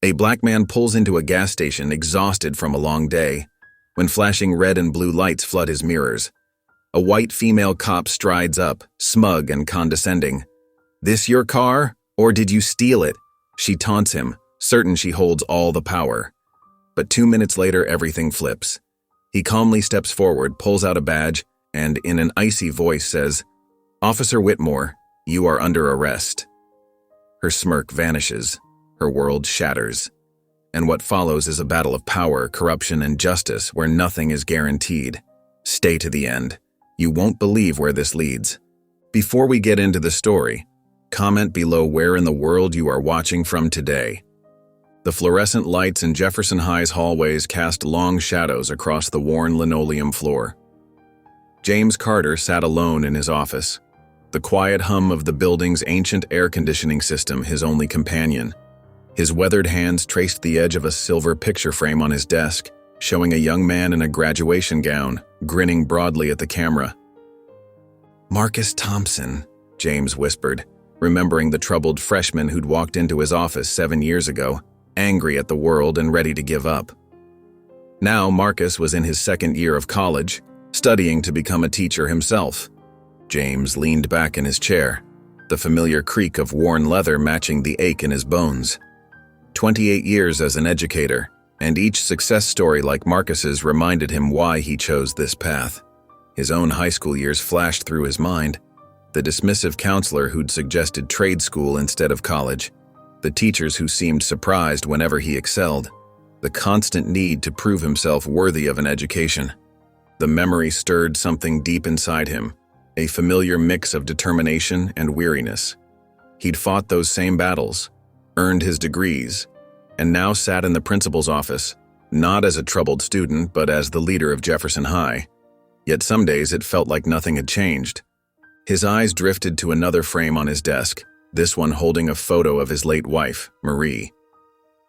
A black man pulls into a gas station exhausted from a long day, when flashing red and blue lights flood his mirrors. A white female cop strides up, smug and condescending. "This your car? Or did you steal it?" She taunts him, certain she holds all the power. But 2 minutes later, everything flips. He calmly steps forward, pulls out a badge, and in an icy voice says, "Officer Whitmore, you are under arrest." Her smirk vanishes. Her world shatters. And what follows is a battle of power, corruption, and justice where nothing is guaranteed. Stay to the end. You won't believe where this leads. Before we get into the story, comment below where in the world you are watching from today. The fluorescent lights in Jefferson High's hallways cast long shadows across the worn linoleum floor. James Carter sat alone in his office, the quiet hum of the building's ancient air conditioning system his only companion. His weathered hands traced the edge of a silver picture frame on his desk, showing a young man in a graduation gown, grinning broadly at the camera. "Marcus Thompson," James whispered, remembering the troubled freshman who'd walked into his office 7 years ago, angry at the world and ready to give up. Now Marcus was in his second year of college, studying to become a teacher himself. James leaned back in his chair, the familiar creak of worn leather matching the ache in his bones. 28 years as an educator, and each success story like Marcus's reminded him why he chose this path. His own high school years flashed through his mind. The dismissive counselor who'd suggested trade school instead of college. The teachers who seemed surprised whenever he excelled. The constant need to prove himself worthy of an education. The memory stirred something deep inside him, a familiar mix of determination and weariness. He'd fought those same battles, earned his degrees, and now sat in the principal's office, not as a troubled student but as the leader of Jefferson High. Yet some days it felt like nothing had changed. His eyes drifted to another frame on his desk, this one holding a photo of his late wife, Marie.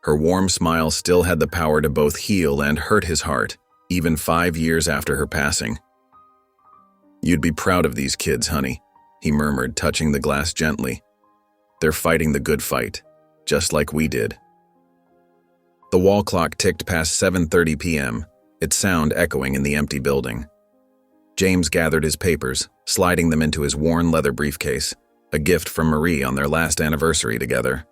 Her warm smile still had the power to both heal and hurt his heart, even 5 years after her passing. "You'd be proud of these kids, honey," he murmured, touching the glass gently. "They're fighting the good fight, just like we did." The wall clock ticked past 7:30 p.m., its sound echoing in the empty building. James gathered his papers, sliding them into his worn leather briefcase, a gift from Marie on their last anniversary together.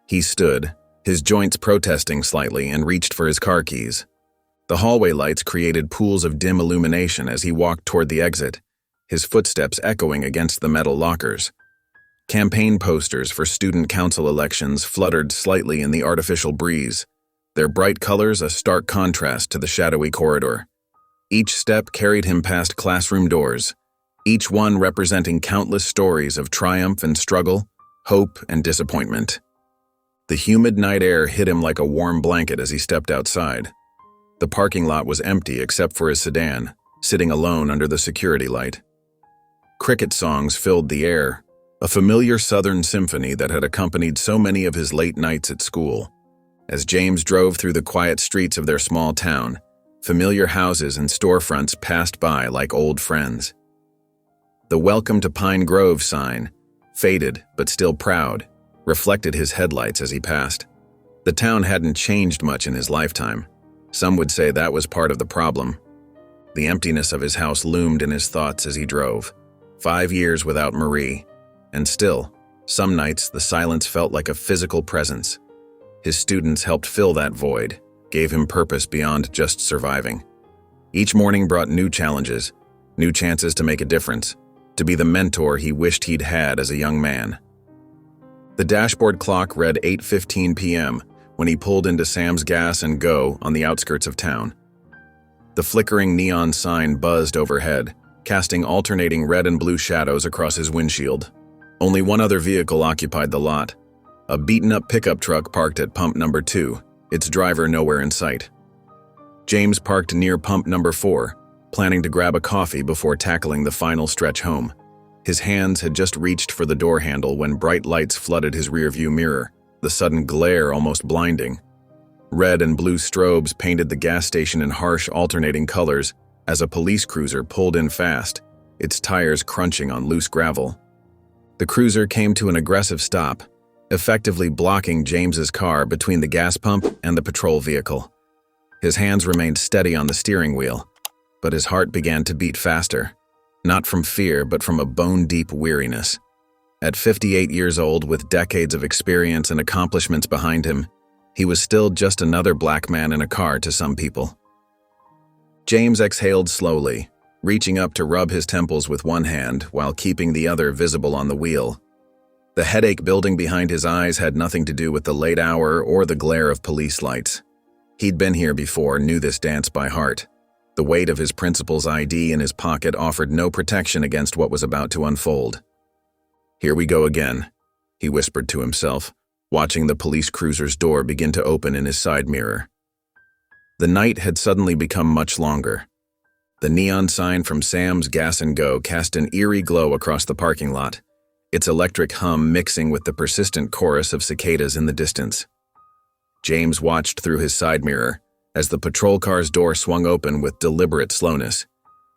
He stood, his joints protesting slightly, and reached for his car keys. The hallway lights created pools of dim illumination as he walked toward the exit, his footsteps echoing against the metal lockers. Campaign posters for student council elections fluttered slightly in the artificial breeze, their bright colors a stark contrast to the shadowy corridor. Each step carried him past classroom doors, each one representing countless stories of triumph and struggle, hope and disappointment. The humid night air hit him like a warm blanket as he stepped outside. The parking lot was empty except for his sedan, sitting alone under the security light. Cricket songs filled the air, a familiar southern symphony that had accompanied so many of his late nights at school. As James drove through the quiet streets of their small town, familiar houses and storefronts passed by like old friends. The "Welcome to Pine Grove" sign, faded but still proud, reflected his headlights as he passed. The town hadn't changed much in his lifetime. Some would say that was part of the problem. The emptiness of his house loomed in his thoughts as he drove. 5 years without Marie, and still, some nights the silence felt like a physical presence. His students helped fill that void, gave him purpose beyond just surviving. Each morning brought new challenges, new chances to make a difference, to be the mentor he wished he'd had as a young man. The dashboard clock read 8:15 p.m. when he pulled into Sam's Gas and Go on the outskirts of town. The flickering neon sign buzzed overhead, casting alternating red and blue shadows across his windshield. Only one other vehicle occupied the lot, a beaten-up pickup truck parked at pump number 2, its driver nowhere in sight. James parked near pump number 4, planning to grab a coffee before tackling the final stretch home. His hands had just reached for the door handle when bright lights flooded his rearview mirror, the sudden glare almost blinding. Red and blue strobes painted the gas station in harsh alternating colors as a police cruiser pulled in fast, its tires crunching on loose gravel. The cruiser came to an aggressive stop, effectively blocking James's car between the gas pump and the patrol vehicle. His hands remained steady on the steering wheel, but his heart began to beat faster, not from fear but from a bone-deep weariness. At 58 years old, with decades of experience and accomplishments behind him, he was still just another black man in a car to some people. James exhaled slowly, reaching up to rub his temples with one hand while keeping the other visible on the wheel. The headache building behind his eyes had nothing to do with the late hour or the glare of police lights. He'd been here before, knew this dance by heart. The weight of his principal's ID in his pocket offered no protection against what was about to unfold. "Here we go again," he whispered to himself, watching the police cruiser's door begin to open in his side mirror. The night had suddenly become much longer. The neon sign from Sam's Gas & Go cast an eerie glow across the parking lot, its electric hum mixing with the persistent chorus of cicadas in the distance. James watched through his side mirror as the patrol car's door swung open with deliberate slowness.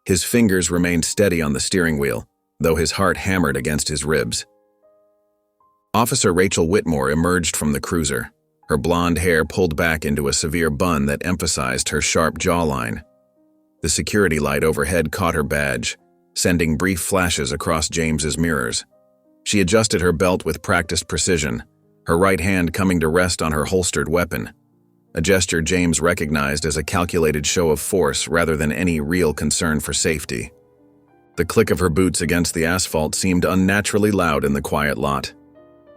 His fingers remained steady on the steering wheel, though his heart hammered against his ribs. Officer Rachel Whitmore emerged from the cruiser, her blonde hair pulled back into a severe bun that emphasized her sharp jawline. The security light overhead caught her badge, sending brief flashes across James's mirrors. She adjusted her belt with practiced precision, her right hand coming to rest on her holstered weapon, a gesture James recognized as a calculated show of force rather than any real concern for safety. The click of her boots against the asphalt seemed unnaturally loud in the quiet lot.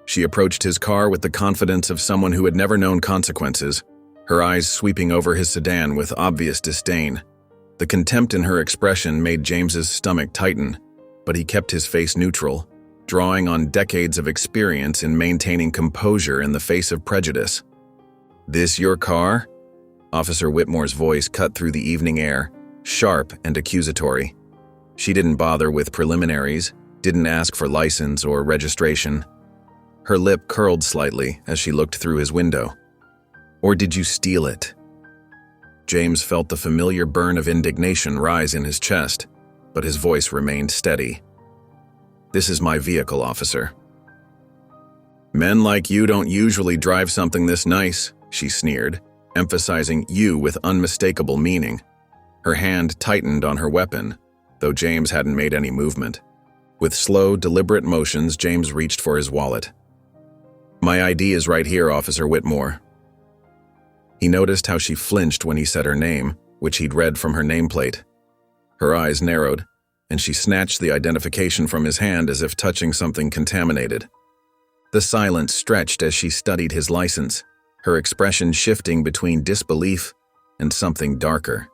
She approached his car with the confidence of someone who had never known consequences, her eyes sweeping over his sedan with obvious disdain. The contempt in her expression made James's stomach tighten, but he kept his face neutral, drawing on decades of experience in maintaining composure in the face of prejudice. "This your car?" Officer Whitmore's voice cut through the evening air, sharp and accusatory. She didn't bother with preliminaries, didn't ask for license or registration. Her lip curled slightly as she looked through his window. "Or did you steal it?" James felt the familiar burn of indignation rise in his chest, but his voice remained steady. "This is my vehicle, officer." "Men like you don't usually drive something this nice," she sneered, emphasizing "you" with unmistakable meaning. Her hand tightened on her weapon, though James hadn't made any movement. With slow, deliberate motions, James reached for his wallet. "My ID is right here, Officer Whitmore." He noticed how she flinched when he said her name, which he'd read from her nameplate. Her eyes narrowed, and she snatched the identification from his hand as if touching something contaminated. The silence stretched as she studied his license, her expression shifting between disbelief and something darker.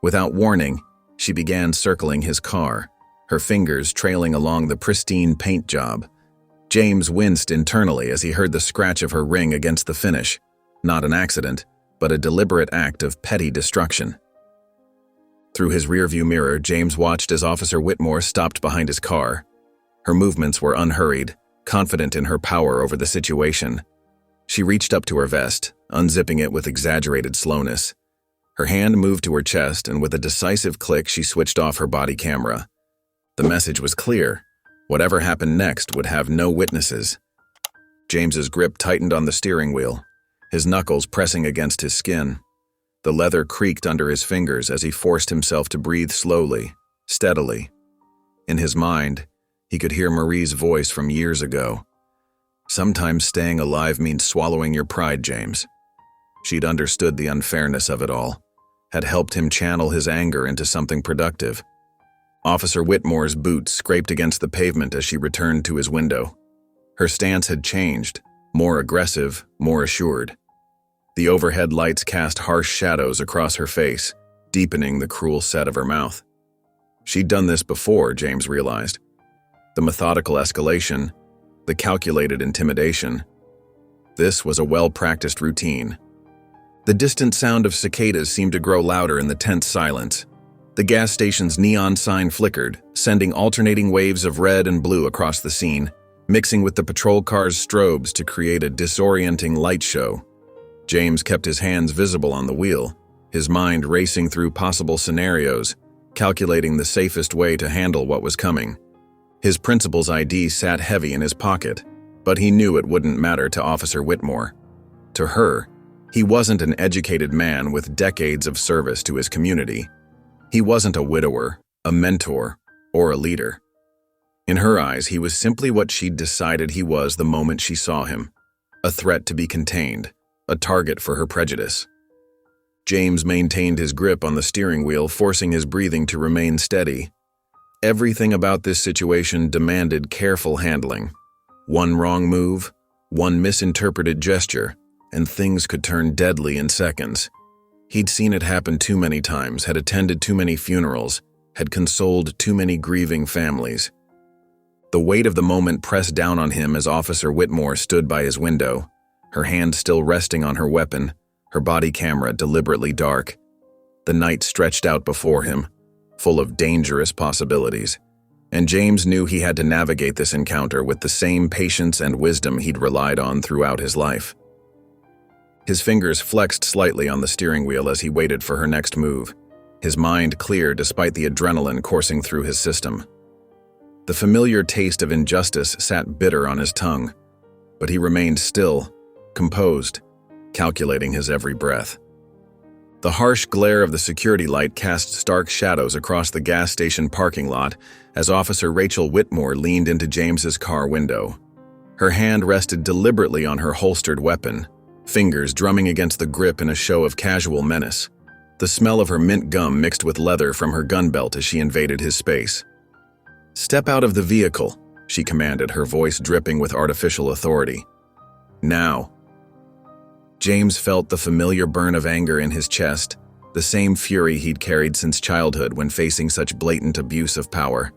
Without warning, she began circling his car, her fingers trailing along the pristine paint job. James winced internally as he heard the scratch of her ring against the finish, not an accident, but a deliberate act of petty destruction. Through his rearview mirror, James watched as Officer Whitmore stopped behind his car. Her movements were unhurried, confident in her power over the situation. She reached up to her vest, unzipping it with exaggerated slowness. Her hand moved to her chest, and with a decisive click, she switched off her body camera. The message was clear. Whatever happened next would have no witnesses. James's grip tightened on the steering wheel, his knuckles pressing against his skin. The leather creaked under his fingers as he forced himself to breathe slowly, steadily. In his mind, he could hear Marie's voice from years ago. "Sometimes staying alive means swallowing your pride, James." She'd understood the unfairness of it all, had helped him channel his anger into something productive. Officer Whitmore's boots scraped against the pavement as she returned to his window. Her stance had changed, more aggressive, more assured. The overhead lights cast harsh shadows across her face, deepening the cruel set of her mouth. She'd done this before, James realized. The methodical escalation, the calculated intimidation. This was a well-practiced routine. The distant sound of cicadas seemed to grow louder in the tense silence. The gas station's neon sign flickered, sending alternating waves of red and blue across the scene, mixing with the patrol car's strobes to create a disorienting light show. James kept his hands visible on the wheel, his mind racing through possible scenarios, calculating the safest way to handle what was coming. His principal's ID sat heavy in his pocket, But he knew it wouldn't matter to Officer Whitmore. To her, he wasn't an educated man with decades of service to his community. He wasn't a widower, a mentor, or a leader. In her eyes, he was simply what she'd decided he was the moment she saw him: a threat to be contained, a target for her prejudice. James maintained his grip on the steering wheel, forcing his breathing to remain steady. Everything about this situation demanded careful handling. One wrong move, one misinterpreted gesture, and things could turn deadly in seconds. He'd seen it happen too many times, had attended too many funerals, had consoled too many grieving families. The weight of the moment pressed down on him as Officer Whitmore stood by his window, her hand still resting on her weapon, her body camera deliberately dark. The night stretched out before him, full of dangerous possibilities, and James knew he had to navigate this encounter with the same patience and wisdom he'd relied on throughout his life. His fingers flexed slightly on the steering wheel as he waited for her next move, his mind clear despite the adrenaline coursing through his system. The familiar taste of injustice sat bitter on his tongue, but he remained still, composed, calculating his every breath. The harsh glare of the security light cast stark shadows across the gas station parking lot as Officer Rachel Whitmore leaned into James's car window. Her hand rested deliberately on her holstered weapon, fingers drumming against the grip in a show of casual menace. The smell of her mint gum mixed with leather from her gun belt as she invaded his space. "Step out of the vehicle," she commanded, her voice dripping with artificial authority. "Now." James felt the familiar burn of anger in his chest, the same fury he'd carried since childhood when facing such blatant abuse of power.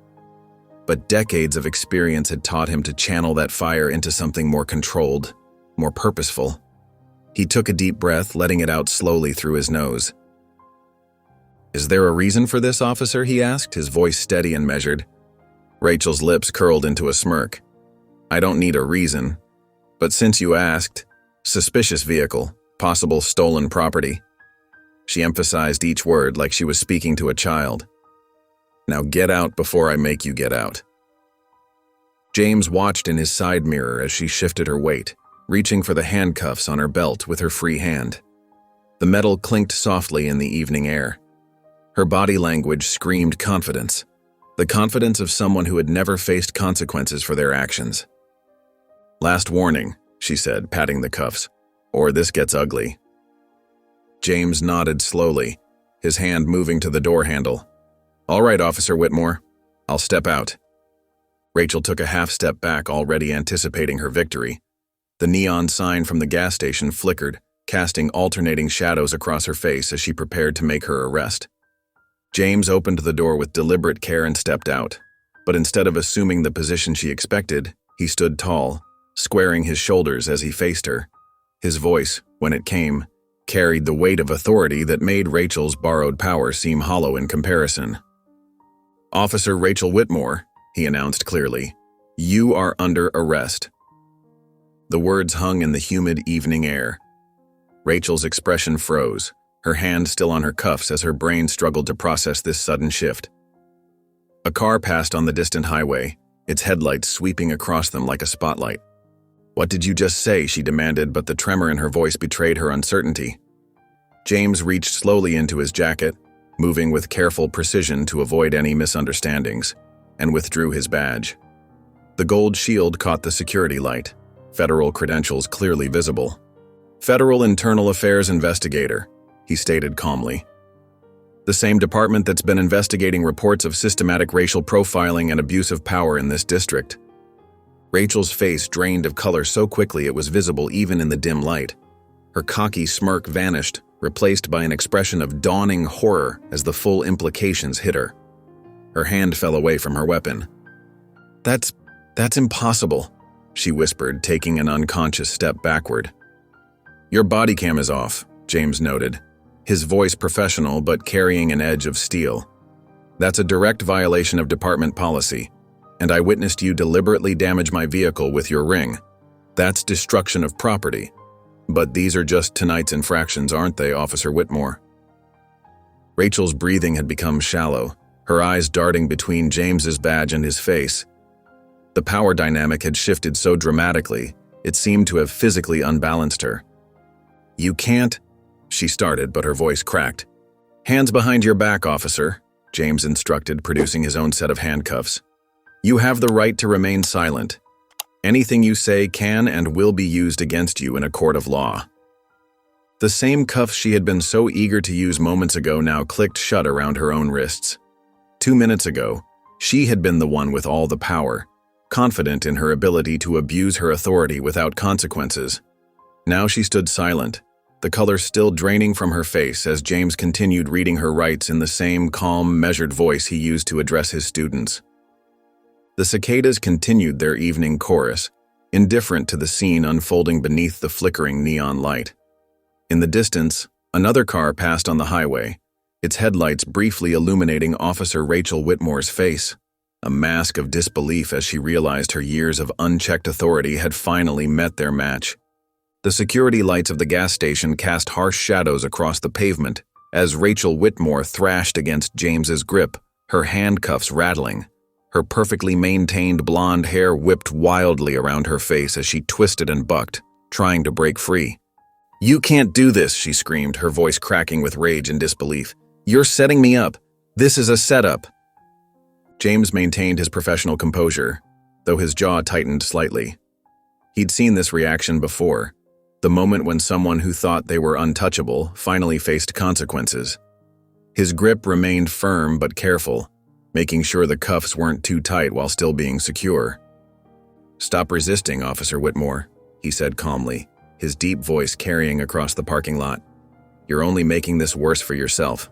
But decades of experience had taught him to channel that fire into something more controlled, more purposeful. He took a deep breath, letting it out slowly through his nose. "Is there a reason for this, officer?" he asked, his voice steady and measured. Rachel's lips curled into a smirk. "I don't need a reason. But since you asked, suspicious vehicle, possible stolen property." She emphasized each word like she was speaking to a child. "Now get out before I make you get out." James watched in his side mirror as she shifted her weight, reaching for the handcuffs on her belt with her free hand. The metal clinked softly in the evening air. Her body language screamed confidence, the confidence of someone who had never faced consequences for their actions. "Last warning," she said, patting the cuffs, "or this gets ugly." James nodded slowly, his hand moving to the door handle. "All right, Officer Whitmore, I'll step out." Rachel took a half step back, already anticipating her victory. The neon sign from the gas station flickered, casting alternating shadows across her face as she prepared to make her arrest. James opened the door with deliberate care and stepped out, but instead of assuming the position she expected, he stood tall, squaring his shoulders as he faced her. His voice, when it came, carried the weight of authority that made Rachel's borrowed power seem hollow in comparison. "Officer Rachel Whitmore," he announced clearly, "you are under arrest." The words hung in the humid evening air. Rachel's expression froze, her hand still on her cuffs as her brain struggled to process this sudden shift. A car passed on the distant highway, its headlights sweeping across them like a spotlight. "What did you just say?" she demanded, but the tremor in her voice betrayed her uncertainty. James reached slowly into his jacket, moving with careful precision to avoid any misunderstandings, and withdrew his badge. The gold shield caught the security light, federal credentials clearly visible. "Federal Internal Affairs Investigator," he stated calmly. "The same department that's been investigating reports of systematic racial profiling and abuse of power in this district." Rachel's face drained of color so quickly it was visible even in the dim light. Her cocky smirk vanished, replaced by an expression of dawning horror as the full implications hit her. Her hand fell away from her weapon. That's impossible," she whispered, taking an unconscious step backward. "Your body cam is off," James noted, his voice professional but carrying an edge of steel. "That's a direct violation of department policy, and I witnessed you deliberately damage my vehicle with your ring. That's destruction of property. But these are just tonight's infractions, aren't they, Officer Whitmore?" Rachel's breathing had become shallow, her eyes darting between James's badge and his face. The power dynamic had shifted so dramatically, it seemed to have physically unbalanced her. "You can't," she started, but her voice cracked. "Hands behind your back, officer," James instructed, producing his own set of handcuffs. "You have the right to remain silent. Anything you say can and will be used against you in a court of law." The same cuffs she had been so eager to use moments ago now clicked shut around her own wrists. 2 minutes ago, she had been the one with all the power, confident in her ability to abuse her authority without consequences. Now she stood silent, the color still draining from her face as James continued reading her rights in the same calm, measured voice he used to address his students. The cicadas continued their evening chorus, indifferent to the scene unfolding beneath the flickering neon light. In the distance, another car passed on the highway, its headlights briefly illuminating Officer Rachel Whitmore's face, a mask of disbelief as she realized her years of unchecked authority had finally met their match. The security lights of the gas station cast harsh shadows across the pavement as Rachel Whitmore thrashed against James's grip, her handcuffs rattling. Her perfectly maintained blonde hair whipped wildly around her face as she twisted and bucked, trying to break free. "You can't do this," she screamed, her voice cracking with rage and disbelief. "You're setting me up. This is a setup." James maintained his professional composure, though his jaw tightened slightly. He'd seen this reaction before, the moment when someone who thought they were untouchable finally faced consequences. His grip remained firm but careful, making sure the cuffs weren't too tight while still being secure. "Stop resisting, Officer Whitmore," he said calmly, his deep voice carrying across the parking lot. "You're only making this worse for yourself."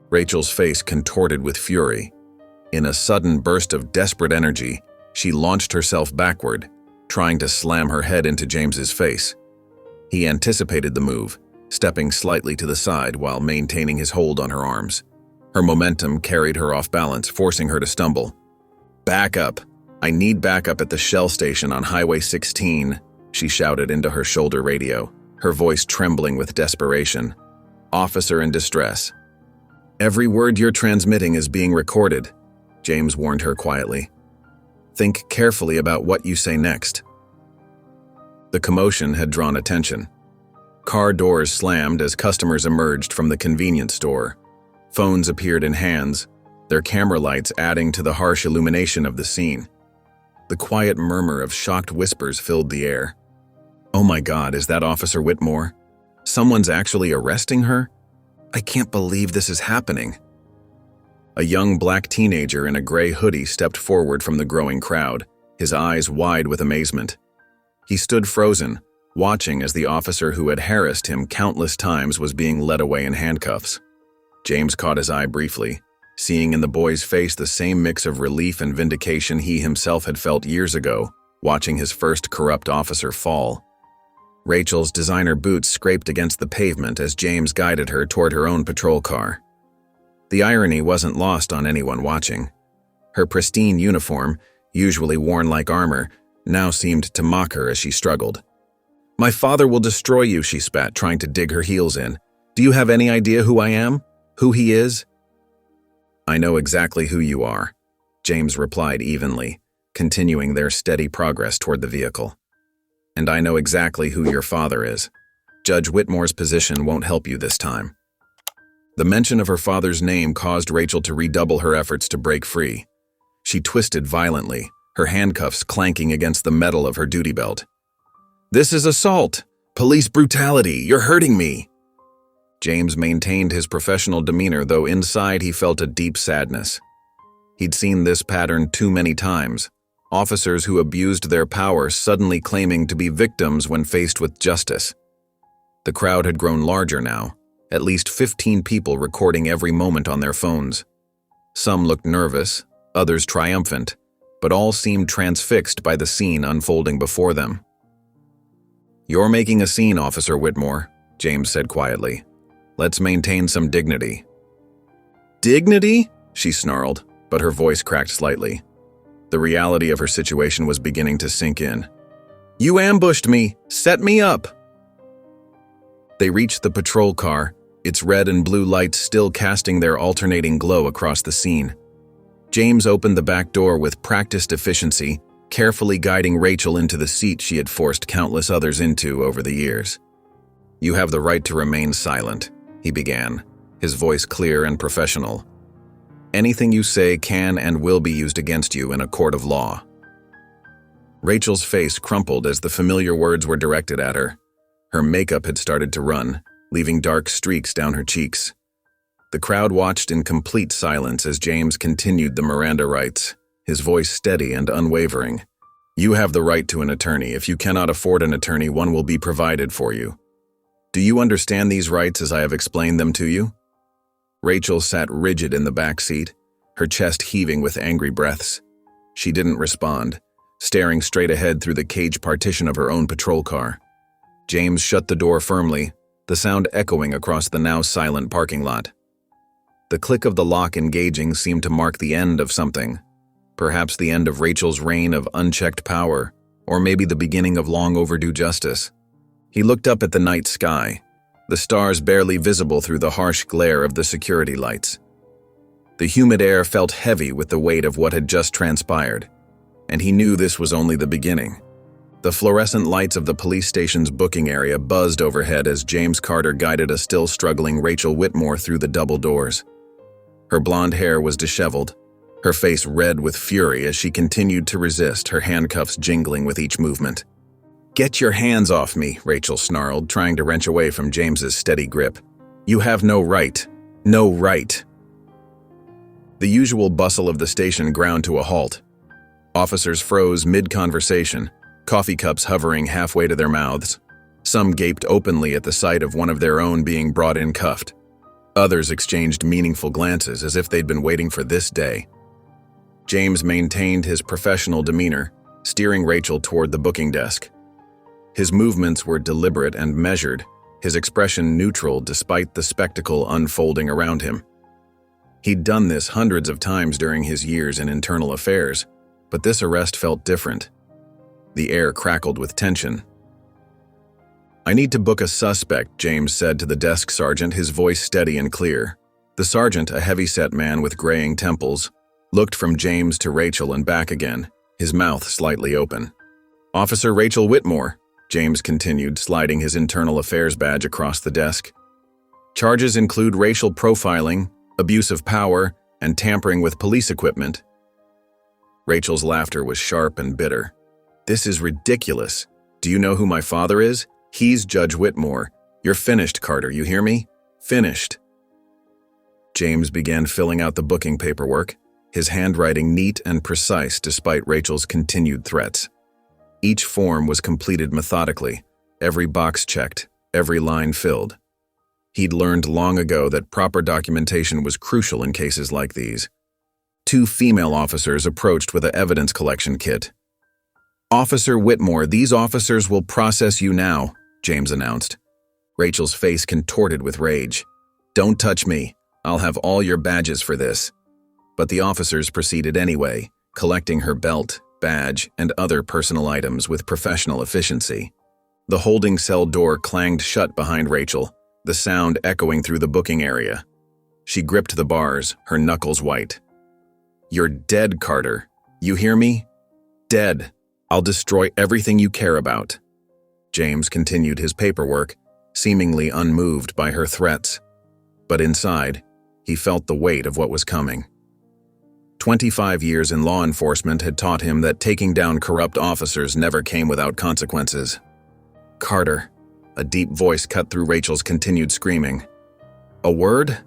Rachel's face contorted with fury. In a sudden burst of desperate energy, she launched herself backward, trying to slam her head into James's face. He anticipated the move, stepping slightly to the side while maintaining his hold on her arms. Her momentum carried her off balance, forcing her to stumble. "Back up! I need backup at the Shell station on Highway 16, she shouted into her shoulder radio, her voice trembling with desperation. "Officer in distress." "Every word you're transmitting is being recorded," James warned her quietly. "Think carefully about what you say next." The commotion had drawn attention. Car doors slammed as customers emerged from the convenience store. Phones appeared in hands, their camera lights adding to the harsh illumination of the scene. The quiet murmur of shocked whispers filled the air. "Oh my God, is that Officer Whitmore? Someone's actually arresting her? I can't believe this is happening." A young black teenager in a gray hoodie stepped forward from the growing crowd, his eyes wide with amazement. He stood frozen, watching as the officer who had harassed him countless times was being led away in handcuffs. James caught his eye briefly, seeing in the boy's face the same mix of relief and vindication he himself had felt years ago, watching his first corrupt officer fall. Rachel's designer boots scraped against the pavement as James guided her toward her own patrol car. The irony wasn't lost on anyone watching. Her pristine uniform, usually worn like armor, now seemed to mock her as she struggled. "My father will destroy you," she spat, trying to dig her heels in. "Do you have any idea who I am? Who he is?" "I know exactly who you are," James replied evenly, continuing their steady progress toward the vehicle. "And I know exactly who your father is. Judge Whitmore's position won't help you this time." The mention of her father's name caused Rachel to redouble her efforts to break free. She twisted violently, her handcuffs clanking against the metal of her duty belt. "This is assault! Police brutality! You're hurting me!" James maintained his professional demeanor, though inside he felt a deep sadness. He'd seen this pattern too many times, officers who abused their power suddenly claiming to be victims when faced with justice. The crowd had grown larger now, at least 15 people recording every moment on their phones. Some looked nervous, others triumphant, but all seemed transfixed by the scene unfolding before them. "You're making a scene, Officer Whitmore," James said quietly. "Let's maintain some dignity." "Dignity?" she snarled, but her voice cracked slightly. The reality of her situation was beginning to sink in. "You ambushed me! Set me up!" They reached the patrol car, its red and blue lights still casting their alternating glow across the scene. James opened the back door with practiced efficiency, carefully guiding Rachel into the seat she had forced countless others into over the years. "You have the right to remain silent," he began, his voice clear and professional. "Anything you say can and will be used against you in a court of law." Rachel's face crumpled as the familiar words were directed at her. Her makeup had started to run, leaving dark streaks down her cheeks. The crowd watched in complete silence as James continued the Miranda rights, his voice steady and unwavering. "You have the right to an attorney. If you cannot afford an attorney, one will be provided for you. Do you understand these rights as I have explained them to you?" Rachel sat rigid in the back seat, her chest heaving with angry breaths. She didn't respond, staring straight ahead through the cage partition of her own patrol car. James shut the door firmly, the sound echoing across the now silent parking lot. The click of the lock engaging seemed to mark the end of something, perhaps the end of Rachel's reign of unchecked power, or maybe the beginning of long overdue justice. He looked up at the night sky, the stars barely visible through the harsh glare of the security lights. The humid air felt heavy with the weight of what had just transpired, and he knew this was only the beginning. The fluorescent lights of the police station's booking area buzzed overhead as James Carter guided a still struggling Rachel Whitmore through the double doors. Her blonde hair was disheveled, her face red with fury as she continued to resist, her handcuffs jingling with each movement. "Get your hands off me," Rachel snarled, trying to wrench away from James's steady grip. "You have no right. No right." The usual bustle of the station ground to a halt. Officers froze mid-conversation, coffee cups hovering halfway to their mouths. Some gaped openly at the sight of one of their own being brought in cuffed. Others exchanged meaningful glances as if they'd been waiting for this day. James maintained his professional demeanor, steering Rachel toward the booking desk. His movements were deliberate and measured, his expression neutral despite the spectacle unfolding around him. He'd done this hundreds of times during his years in internal affairs, but this arrest felt different. The air crackled with tension. "I need to book a suspect," James said to the desk sergeant, his voice steady and clear. The sergeant, a heavy-set man with graying temples, looked from James to Rachel and back again, his mouth slightly open. "Officer Rachel Whitmore," James continued, sliding his internal affairs badge across the desk. "Charges include racial profiling, abuse of power, and tampering with police equipment." Rachel's laughter was sharp and bitter. "This is ridiculous. Do you know who my father is? He's Judge Whitmore. You're finished, Carter, you hear me? Finished." James began filling out the booking paperwork, his handwriting neat and precise despite Rachel's continued threats. Each form was completed methodically, every box checked, every line filled. He'd learned long ago that proper documentation was crucial in cases like these. Two female officers approached with an evidence collection kit. "Officer Whitmore, these officers will process you now," James announced. Rachel's face contorted with rage. "Don't touch me. I'll have all your badges for this." But the officers proceeded anyway, collecting her belt, badge, and other personal items with professional efficiency. The holding cell door clanged shut behind Rachel, the sound echoing through the booking area. She gripped the bars, her knuckles white. "You're dead, Carter. You hear me? Dead. I'll destroy everything you care about." James continued his paperwork, seemingly unmoved by her threats. But inside, he felt the weight of what was coming. 25 years in law enforcement had taught him that taking down corrupt officers never came without consequences. "Carter," a deep voice cut through Rachel's continued screaming. "A word?"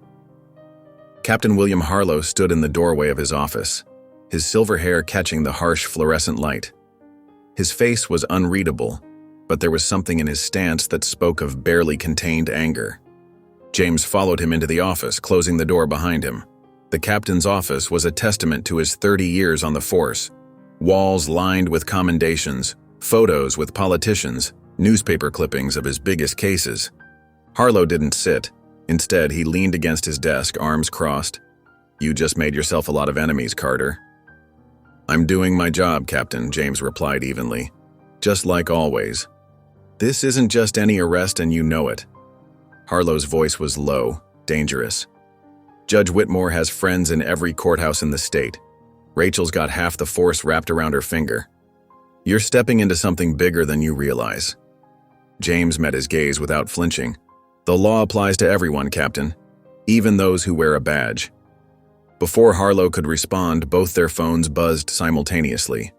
Captain William Harlow stood in the doorway of his office, his silver hair catching the harsh fluorescent light. His face was unreadable, but there was something in his stance that spoke of barely contained anger. James followed him into the office, closing the door behind him. The captain's office was a testament to his 30 years on the force. Walls lined with commendations, photos with politicians, newspaper clippings of his biggest cases. Harlow didn't sit. Instead, he leaned against his desk, arms crossed. "You just made yourself a lot of enemies, Carter." "I'm doing my job, Captain," James replied evenly. "Just like always. This isn't just any arrest and you know it." Harlow's voice was low, dangerous. "Judge Whitmore has friends in every courthouse in the state. Rachel's got half the force wrapped around her finger. You're stepping into something bigger than you realize. James met his gaze without flinching. The law applies to everyone, Captain, even those who wear a badge. Before Harlow could respond, both their phones buzzed simultaneously.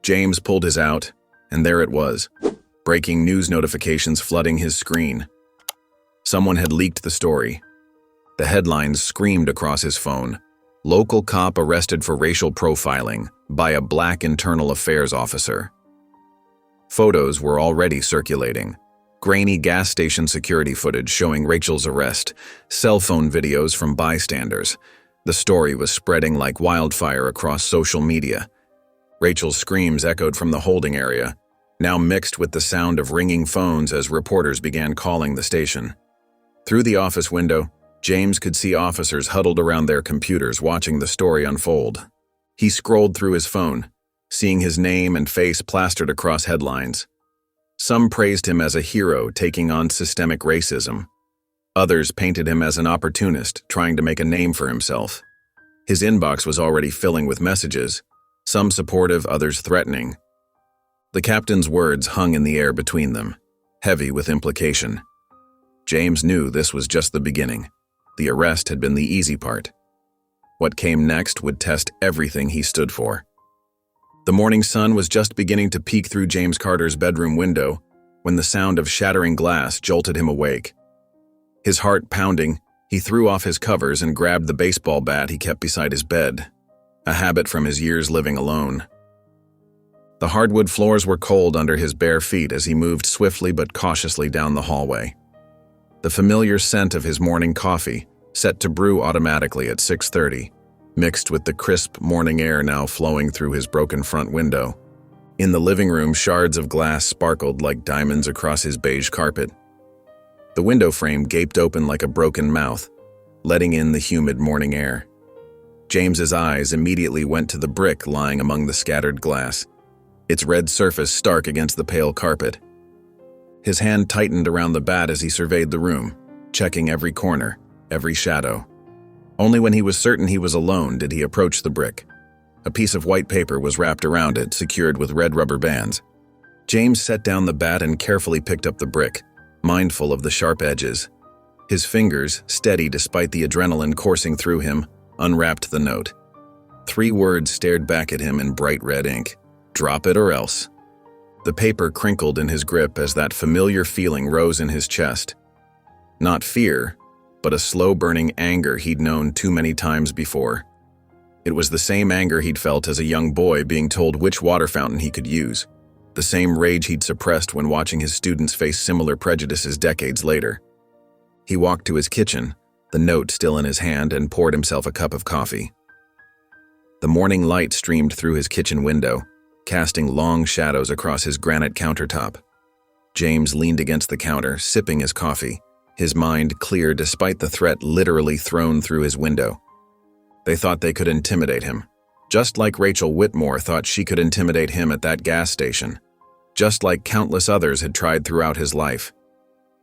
James pulled his out, and there it was. Breaking news notifications flooding his screen. Someone had leaked the story. The headlines screamed across his phone. Local cop arrested for racial profiling by a black internal affairs officer. Photos were already circulating. Grainy gas station security footage showing Rachel's arrest, cell phone videos from bystanders. The story was spreading like wildfire across social media. Rachel's screams echoed from the holding area, now mixed with the sound of ringing phones as reporters began calling the station. Through the office window, James could see officers huddled around their computers watching the story unfold. He scrolled through his phone, seeing his name and face plastered across headlines. Some praised him as a hero taking on systemic racism. Others painted him as an opportunist trying to make a name for himself. His inbox was already filling with messages, some supportive, others threatening. The captain's words hung in the air between them, heavy with implication. James knew this was just the beginning. The arrest had been the easy part. What came next would test everything he stood for. The morning sun was just beginning to peek through James Carter's bedroom window when the sound of shattering glass jolted him awake. His heart pounding, he threw off his covers and grabbed the baseball bat he kept beside his bed, a habit from his years living alone. The hardwood floors were cold under his bare feet as he moved swiftly but cautiously down the hallway. The familiar scent of his morning coffee, set to brew automatically at 6:30, mixed with the crisp morning air now flowing through his broken front window. In the living room, shards of glass sparkled like diamonds across his beige carpet. The window frame gaped open like a broken mouth, letting in the humid morning air. James's eyes immediately went to the brick lying among the scattered glass, its red surface stark against the pale carpet. His hand tightened around the bat as he surveyed the room, checking every corner, every shadow. Only when he was certain he was alone did he approach the brick. A piece of white paper was wrapped around it, secured with red rubber bands. James set down the bat and carefully picked up the brick, mindful of the sharp edges. His fingers, steady despite the adrenaline coursing through him, unwrapped the note. 3 words stared back at him in bright red ink. "Drop it or else." The paper crinkled in his grip as that familiar feeling rose in his chest. Not fear, but a slow-burning anger he'd known too many times before. It was the same anger he'd felt as a young boy being told which water fountain he could use, the same rage he'd suppressed when watching his students face similar prejudices decades later. He walked to his kitchen, the note still in his hand, and poured himself a cup of coffee. The morning light streamed through his kitchen window, casting long shadows across his granite countertop. James leaned against the counter, sipping his coffee, his mind clear despite the threat literally thrown through his window. They thought they could intimidate him, just like Rachel Whitmore thought she could intimidate him at that gas station, just like countless others had tried throughout his life.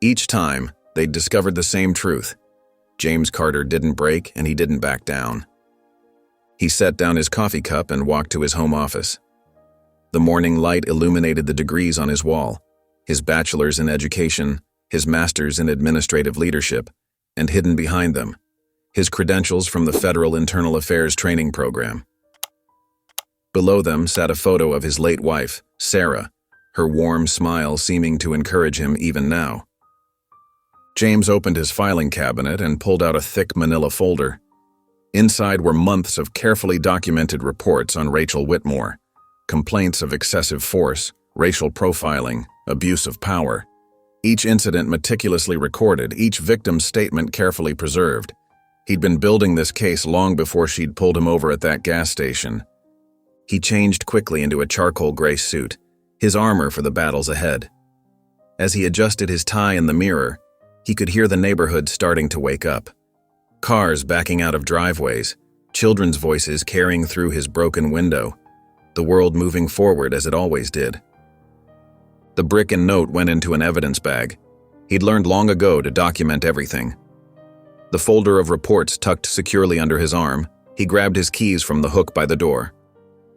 Each time, they'd discovered the same truth. James Carter didn't break and he didn't back down. He set down his coffee cup and walked to his home office. The morning light illuminated the degrees on his wall, his bachelor's in education, his master's in administrative leadership, and hidden behind them, his credentials from the Federal Internal Affairs Training Program. Below them sat a photo of his late wife, Sarah, her warm smile seeming to encourage him even now. James opened his filing cabinet and pulled out a thick manila folder. Inside were months of carefully documented reports on Rachel Whitmore, complaints of excessive force, racial profiling, abuse of power. Each incident meticulously recorded, each victim's statement carefully preserved. He'd been building this case long before she'd pulled him over at that gas station. He changed quickly into a charcoal gray suit, his armor for the battles ahead. As he adjusted his tie in the mirror, he could hear the neighborhood starting to wake up. Cars backing out of driveways, children's voices carrying through his broken window, the world moving forward as it always did. The brick and note went into an evidence bag. He'd learned long ago to document everything. The folder of reports tucked securely under his arm, he grabbed his keys from the hook by the door,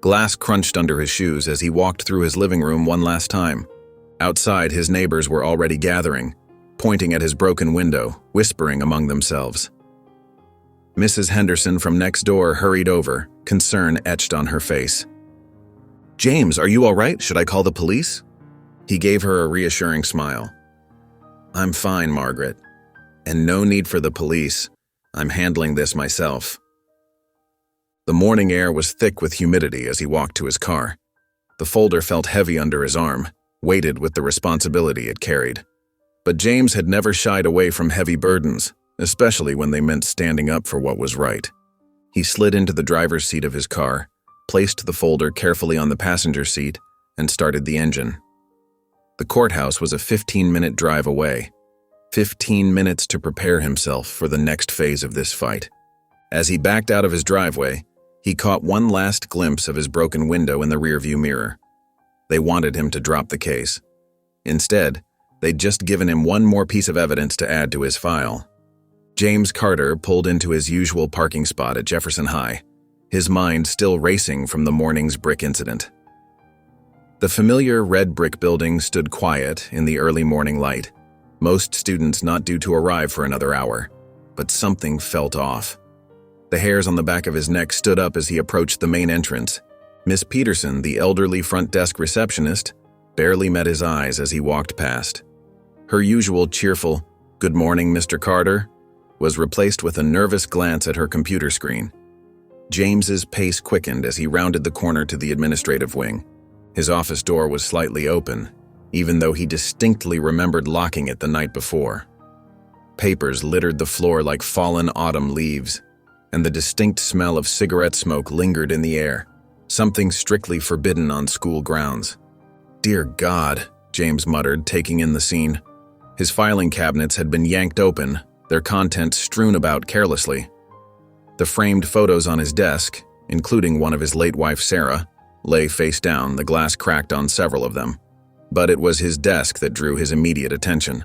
Glass crunched under his shoes as he walked through his living room one last time. Outside, his neighbors were already gathering, pointing at his broken window, whispering among themselves. Mrs. Henderson from next door hurried over, concern etched on her face. "James, are you all right? Should I call the police?" He gave her a reassuring smile. "I'm fine, Margaret. And no need for the police. I'm handling this myself." The morning air was thick with humidity as he walked to his car. The folder felt heavy under his arm, weighted with the responsibility it carried. But James had never shied away from heavy burdens, especially when they meant standing up for what was right. He slid into the driver's seat of his car, placed the folder carefully on the passenger seat, and started the engine. The courthouse was a 15-minute drive away. 15 minutes to prepare himself for the next phase of this fight. As he backed out of his driveway, he caught one last glimpse of his broken window in the rearview mirror. They wanted him to drop the case. Instead, they'd just given him one more piece of evidence to add to his file. James Carter pulled into his usual parking spot at Jefferson High, his mind still racing from the morning's brick incident. The familiar red brick building stood quiet in the early morning light, most students not due to arrive for another hour, but something felt off. The hairs on the back of his neck stood up as he approached the main entrance. Miss Peterson, the elderly front desk receptionist, barely met his eyes as he walked past. Her usual cheerful, "Good morning, Mr. Carter," was replaced with a nervous glance at her computer screen. James's pace quickened as he rounded the corner to the administrative wing. His office door was slightly open, even though he distinctly remembered locking it the night before. Papers littered the floor like fallen autumn leaves, and the distinct smell of cigarette smoke lingered in the air, something strictly forbidden on school grounds. "Dear God," James muttered, taking in the scene. His filing cabinets had been yanked open, their contents strewn about carelessly. The framed photos on his desk, including one of his late wife Sarah, lay face down, the glass cracked on several of them. But it was his desk that drew his immediate attention.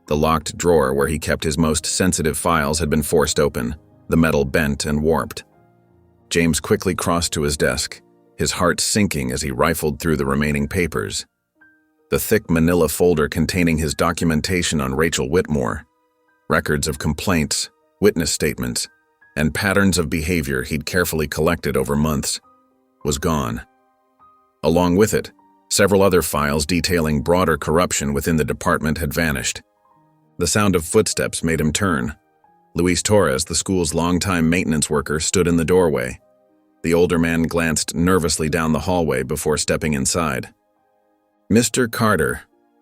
The locked drawer where he kept his most sensitive files had been forced open, the metal bent and warped. James quickly crossed to his desk, his heart sinking as he rifled through the remaining papers. The thick manila folder containing his documentation on Rachel Whitmore, records of complaints, witness statements, and patterns of behavior he'd carefully collected over months, was gone. Along with it, several other files detailing broader corruption within the department had vanished. The sound of footsteps made him turn. Luis Torres, the school's longtime maintenance worker, stood in the doorway. The older man glanced nervously down the hallway before stepping inside. "Mr. Carter,"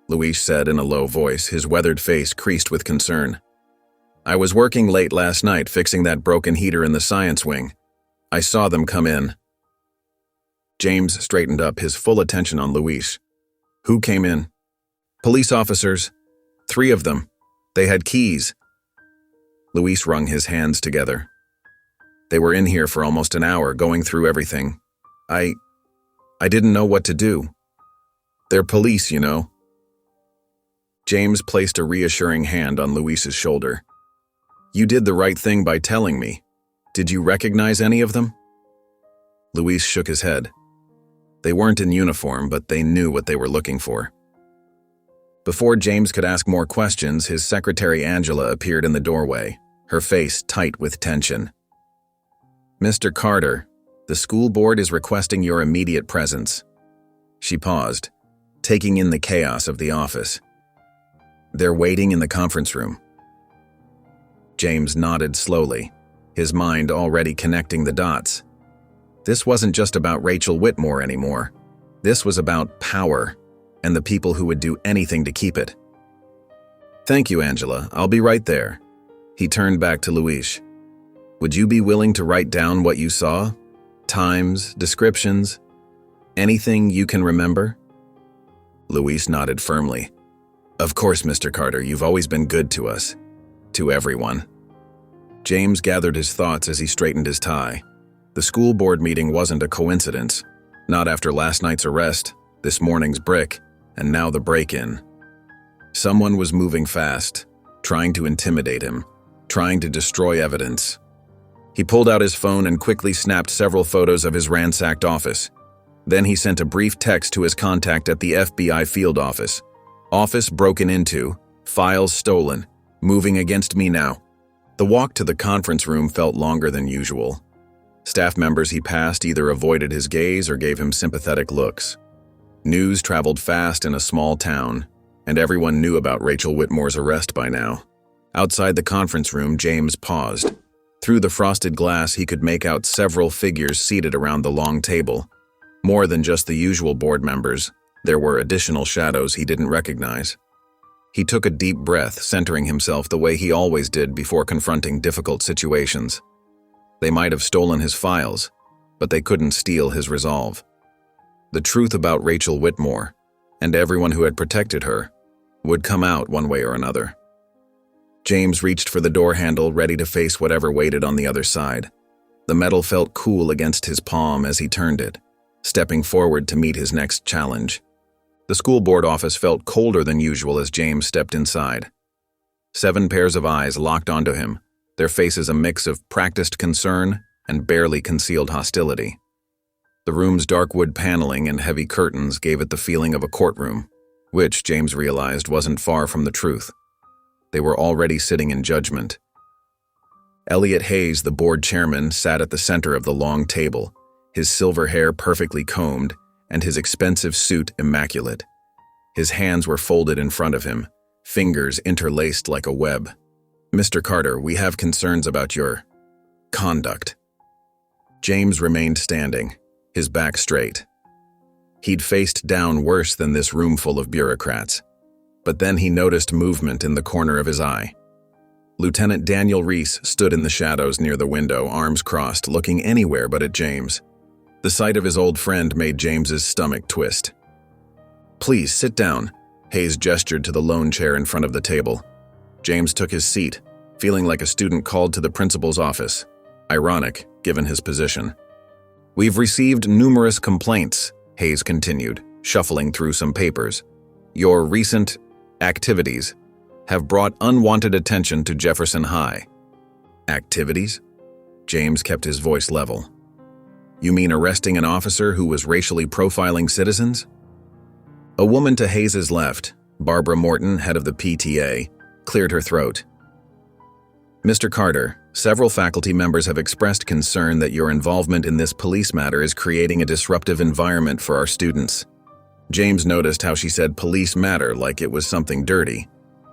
Luis said in a low voice, his weathered face creased with concern. "I was working late last night fixing that broken heater in the science wing. I saw them come in." James straightened up, his full attention on Luis. "Who came in?" "Police officers. 3 of them. They had keys." Luis wrung his hands together. "They were in here for almost an hour, going through everything. I didn't know what to do. They're police, you know." James placed a reassuring hand on Luis's shoulder. "You did the right thing by telling me. Did you recognize any of them?" Luis shook his head. They weren't in uniform, but they knew what they were looking for. Before James could ask more questions, his secretary Angela appeared in the doorway, her face tight with tension. "Mr. Carter, the school board is requesting your immediate presence." She paused, taking in the chaos of the office. "They're waiting in the conference room." James nodded slowly, his mind already connecting the dots. This wasn't just about Rachel Whitmore anymore. This was about power and the people who would do anything to keep it. "Thank you, Angela. I'll be right there." He turned back to Luis. "Would you be willing to write down what you saw? Times, descriptions, anything you can remember?" Luis nodded firmly. "Of course, Mr. Carter, you've always been good to us. To everyone." James gathered his thoughts as he straightened his tie. The school board meeting wasn't a coincidence. Not after last night's arrest, this morning's brick, and now the break-in. Someone was moving fast, trying to intimidate him, trying to destroy evidence. He pulled out his phone and quickly snapped several photos of his ransacked office, Then he sent a brief text to his contact at the FBI field office. Office broken into, files stolen, moving against me now. The walk to the conference room felt longer than usual. Staff members he passed either avoided his gaze or gave him sympathetic looks. News traveled fast in a small town, and everyone knew about Rachel Whitmore's arrest by now. Outside the conference room, James paused. Through the frosted glass, he could make out several figures seated around the long table. More than just the usual board members, there were additional shadows he didn't recognize. He took a deep breath, centering himself the way he always did before confronting difficult situations. They might have stolen his files, but they couldn't steal his resolve. The truth about Rachel Whitmore, and everyone who had protected her, would come out one way or another. James reached for the door handle, ready to face whatever waited on the other side. The metal felt cool against his palm as he turned it, stepping forward to meet his next challenge. The school board office felt colder than usual as James stepped inside. 7 pairs of eyes locked onto him, their faces a mix of practiced concern and barely concealed hostility. The room's dark wood paneling and heavy curtains gave it the feeling of a courtroom, which James realized wasn't far from the truth. They were already sitting in judgment. Elliot Hayes, the board chairman, sat at the center of the long table, his silver hair perfectly combed and his expensive suit immaculate. His hands were folded in front of him, fingers interlaced like a web. "Mr. Carter, we have concerns about your conduct." James remained standing, his back straight. He'd faced down worse than this room full of bureaucrats. But then he noticed movement in the corner of his eye. Lieutenant Daniel Reese stood in the shadows near the window, arms crossed, looking anywhere but at James. The sight of his old friend made James's stomach twist. "Please, sit down," Hayes gestured to the lone chair in front of the table. James took his seat, feeling like a student called to the principal's office. Ironic, given his position. "We've received numerous complaints," Hayes continued, shuffling through some papers. "Your recent activities have brought unwanted attention to Jefferson High." "Activities?" James kept his voice level. "You mean arresting an officer who was racially profiling citizens?" A woman to Hayes's left, Barbara Morton, head of the PTA, cleared her throat. "Mr. Carter, several faculty members have expressed concern that your involvement in this police matter is creating a disruptive environment for our students." James noticed how she said police matter like it was something dirty.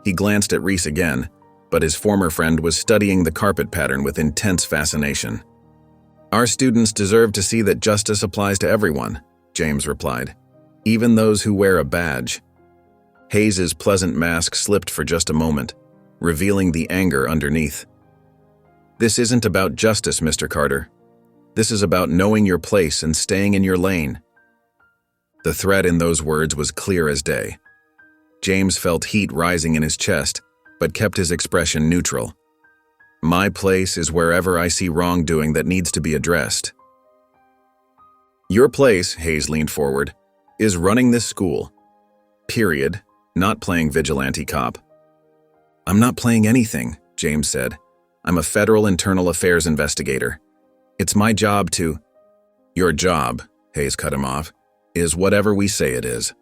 He glanced at Reese again, but his former friend was studying the carpet pattern with intense fascination. "Our students deserve to see that justice applies to everyone," James replied, "even those who wear a badge." Hayes's pleasant mask slipped for just a moment, revealing the anger underneath. "This isn't about justice, Mr. Carter. This is about knowing your place and staying in your lane." The threat in those words was clear as day. James felt heat rising in his chest, but kept his expression neutral. "My place is wherever I see wrongdoing that needs to be addressed." "Your place," Hayes leaned forward, "is running this school. Period. Not playing vigilante cop." "I'm not playing anything," James said. "I'm a federal internal affairs investigator. It's my job to—" "Your job," Hayes cut him off, "is whatever we say it is.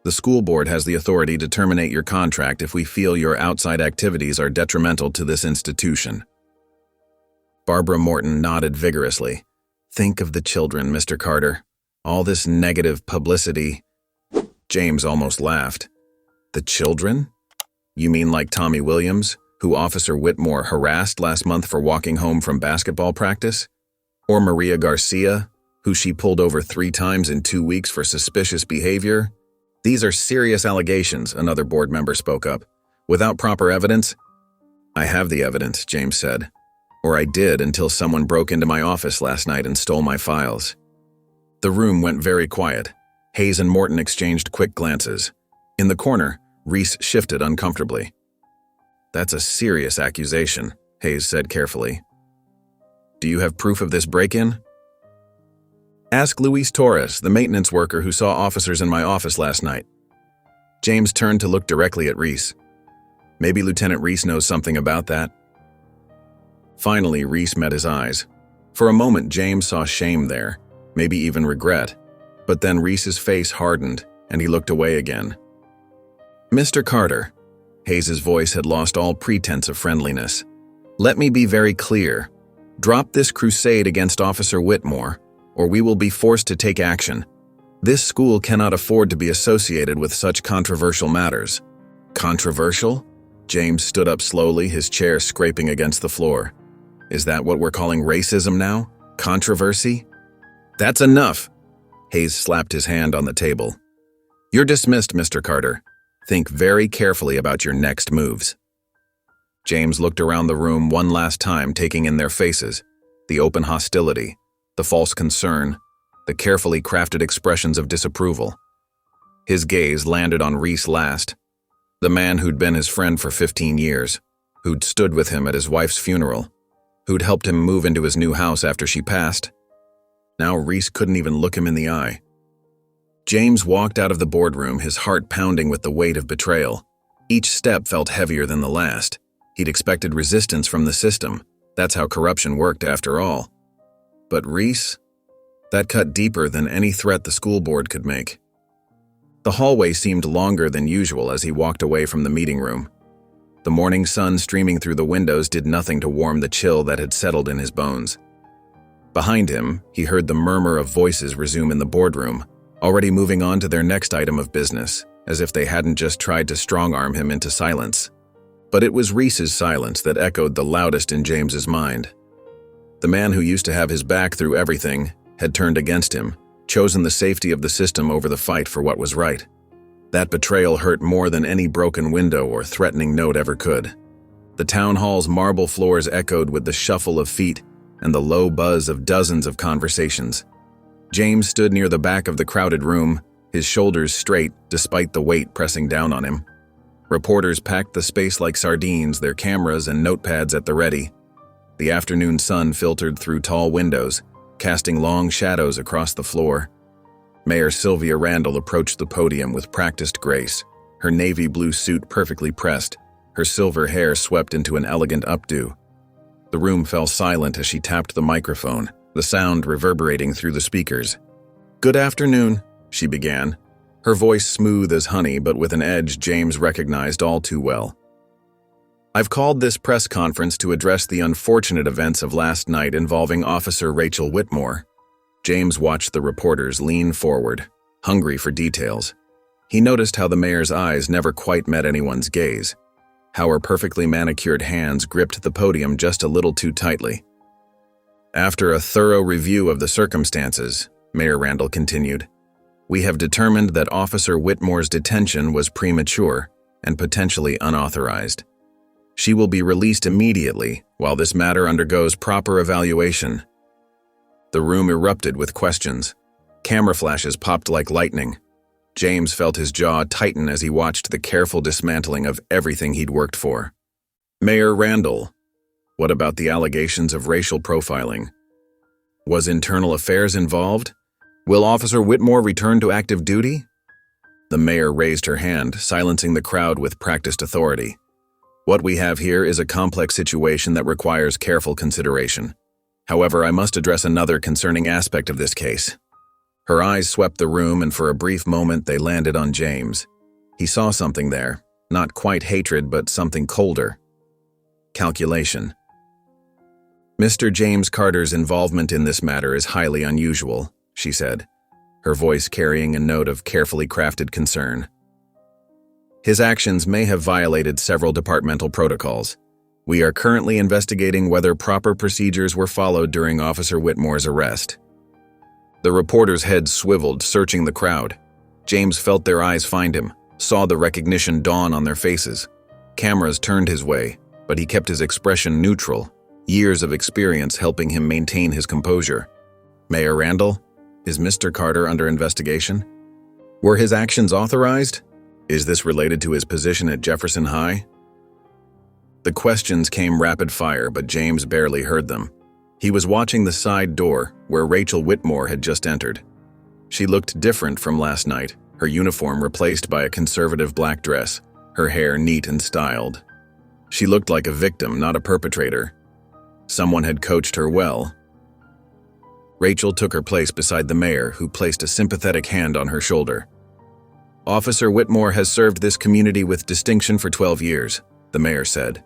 The school board has the authority to terminate your contract if we feel your outside activities are detrimental to this institution." Barbara Morton nodded vigorously. "Think of the children, Mr. Carter. All this negative publicity." James almost laughed. "The children? You mean like Tommy Williams, who Officer Whitmore harassed last month for walking home from basketball practice? Or Maria Garcia, who she pulled over 3 times in 2 weeks for suspicious behavior? These are serious allegations," another board member spoke up. "Without proper evidence—" "I have the evidence," James said. "Or I did until someone broke into my office last night and stole my files." The room went very quiet. Hayes and Morton exchanged quick glances. In the corner, Reese shifted uncomfortably. "That's a serious accusation," Hayes said carefully. "Do you have proof of this break-in?" "Ask Luis Torres, the maintenance worker who saw officers in my office last night." James turned to look directly at Reese. Maybe Lieutenant Reese knows something about that. Finally, Reese met his eyes. For a moment, James saw shame there, maybe even regret. But then Reese's face hardened, and he looked away again. "Mr. Carter," Hayes's voice had lost all pretense of friendliness. "Let me be very clear. Drop this crusade against Officer Whitmore, or we will be forced to take action. This school cannot afford to be associated with such controversial matters." "Controversial?" James stood up slowly, his chair scraping against the floor. "Is that what we're calling racism now? Controversy?" "That's enough!" Hayes slapped his hand on the table. "You're dismissed, Mr. Carter. Think very carefully about your next moves." James looked around the room one last time, taking in their faces, the open hostility, the false concern, the carefully crafted expressions of disapproval. His gaze landed on Reese last, the man who'd been his friend for 15 years, who'd stood with him at his wife's funeral, who'd helped him move into his new house after she passed. Now Reese couldn't even look him in the eye. James walked out of the boardroom, his heart pounding with the weight of betrayal. Each step felt heavier than the last. He'd expected resistance from the system. That's how corruption worked after all. But Reese? That cut deeper than any threat the school board could make. The hallway seemed longer than usual as he walked away from the meeting room. The morning sun streaming through the windows did nothing to warm the chill that had settled in his bones. Behind him, he heard the murmur of voices resume in the boardroom, already moving on to their next item of business, as if they hadn't just tried to strong-arm him into silence. But it was Reese's silence that echoed the loudest in James's mind. The man who used to have his back through everything had turned against him, chosen the safety of the system over the fight for what was right. That betrayal hurt more than any broken window or threatening note ever could. The town hall's marble floors echoed with the shuffle of feet and the low buzz of dozens of conversations. James stood near the back of the crowded room, his shoulders straight despite the weight pressing down on him. Reporters packed the space like sardines, their cameras and notepads at the ready. The afternoon sun filtered through tall windows, casting long shadows across the floor. Mayor Sylvia Randall approached the podium with practiced grace, her navy blue suit perfectly pressed, her silver hair swept into an elegant updo. The room fell silent as she tapped the microphone, the sound reverberating through the speakers. "Good afternoon," she began, her voice smooth as honey but with an edge James recognized all too well. "I've called this press conference to address the unfortunate events of last night involving Officer Rachel Whitmore." James watched the reporters lean forward, hungry for details. He noticed how the mayor's eyes never quite met anyone's gaze, how her perfectly manicured hands gripped the podium just a little too tightly. "After a thorough review of the circumstances," Mayor Randall continued, "we have determined that Officer Whitmore's detention was premature and potentially unauthorized. She will be released immediately while this matter undergoes proper evaluation." The room erupted with questions. Camera flashes popped like lightning. James felt his jaw tighten as he watched the careful dismantling of everything he'd worked for. "Mayor Randall, what about the allegations of racial profiling? Was internal affairs involved? Will Officer Whitmore return to active duty?" The mayor raised her hand, silencing the crowd with practiced authority. "What we have here is a complex situation that requires careful consideration. However, I must address another concerning aspect of this case." Her eyes swept the room, and for a brief moment they landed on James. He saw something there, not quite hatred, but something colder. Calculation. "Mr. James Carter's involvement in this matter is highly unusual," she said, her voice carrying a note of carefully crafted concern. "His actions may have violated several departmental protocols. We are currently investigating whether proper procedures were followed during Officer Whitmore's arrest." The reporters' heads swiveled, searching the crowd. James felt their eyes find him, saw the recognition dawn on their faces. Cameras turned his way, but he kept his expression neutral, years of experience helping him maintain his composure. "Mayor Randall, is Mr. Carter under investigation? Were his actions authorized? Is this related to his position at Jefferson High?" The questions came rapid fire, but James barely heard them. He was watching the side door where Rachel Whitmore had just entered. She looked different from last night, her uniform replaced by a conservative black dress, her hair neat and styled. She looked like a victim, not a perpetrator. Someone had coached her well. Rachel took her place beside the mayor, who placed a sympathetic hand on her shoulder. "Officer Whitmore has served this community with distinction for 12 years, the mayor said.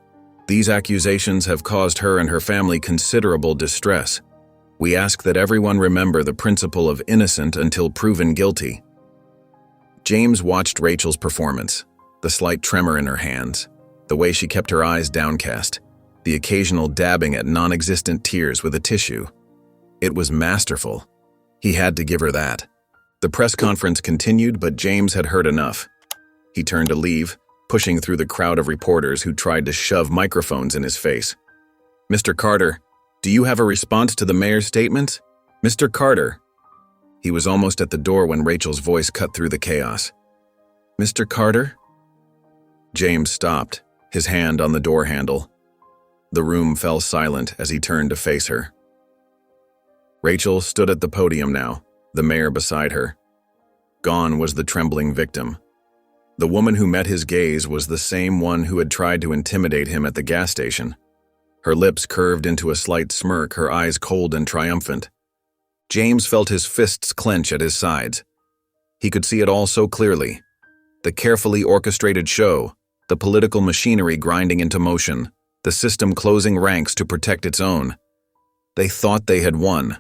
"These accusations have caused her and her family considerable distress. We ask that everyone remember the principle of innocent until proven guilty." James watched Rachel's performance, the slight tremor in her hands, the way she kept her eyes downcast, the occasional dabbing at non-existent tears with a tissue. It was masterful. He had to give her that. The press conference continued, but James had heard enough. He turned to leave, pushing through the crowd of reporters who tried to shove microphones in his face. "Mr. Carter, do you have a response to the mayor's statement? Mr. Carter." He was almost at the door when Rachel's voice cut through the chaos. "Mr. Carter?" James stopped, his hand on the door handle. The room fell silent as he turned to face her. Rachel stood at the podium now, the mayor beside her. Gone was the trembling victim. The woman who met his gaze was the same one who had tried to intimidate him at the gas station. Her lips curved into a slight smirk, her eyes cold and triumphant. James felt his fists clench at his sides. He could see it all so clearly. The carefully orchestrated show, the political machinery grinding into motion, the system closing ranks to protect its own. They thought they had won,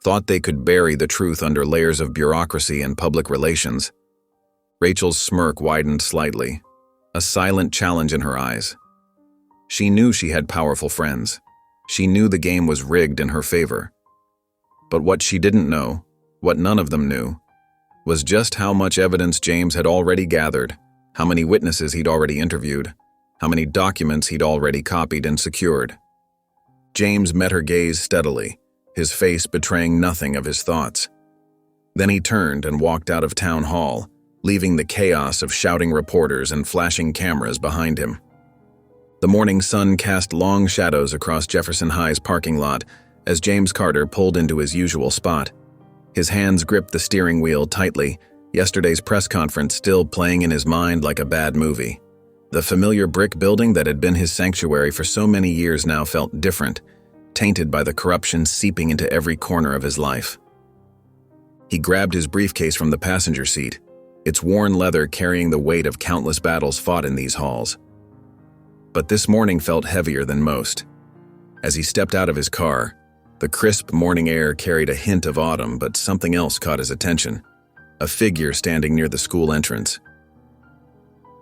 thought they could bury the truth under layers of bureaucracy and public relations. Rachel's smirk widened slightly, a silent challenge in her eyes. She knew she had powerful friends. She knew the game was rigged in her favor. But what she didn't know, what none of them knew, was just how much evidence James had already gathered, how many witnesses he'd already interviewed, how many documents he'd already copied and secured. James met her gaze steadily, his face betraying nothing of his thoughts. Then he turned and walked out of town hall, leaving the chaos of shouting reporters and flashing cameras behind him. The morning sun cast long shadows across Jefferson High's parking lot as James Carter pulled into his usual spot. His hands gripped the steering wheel tightly, yesterday's press conference still playing in his mind like a bad movie. The familiar brick building that had been his sanctuary for so many years now felt different, tainted by the corruption seeping into every corner of his life. He grabbed his briefcase from the passenger seat, its worn leather carrying the weight of countless battles fought in these halls. But this morning felt heavier than most. As he stepped out of his car, the crisp morning air carried a hint of autumn, but something else caught his attention. A figure standing near the school entrance.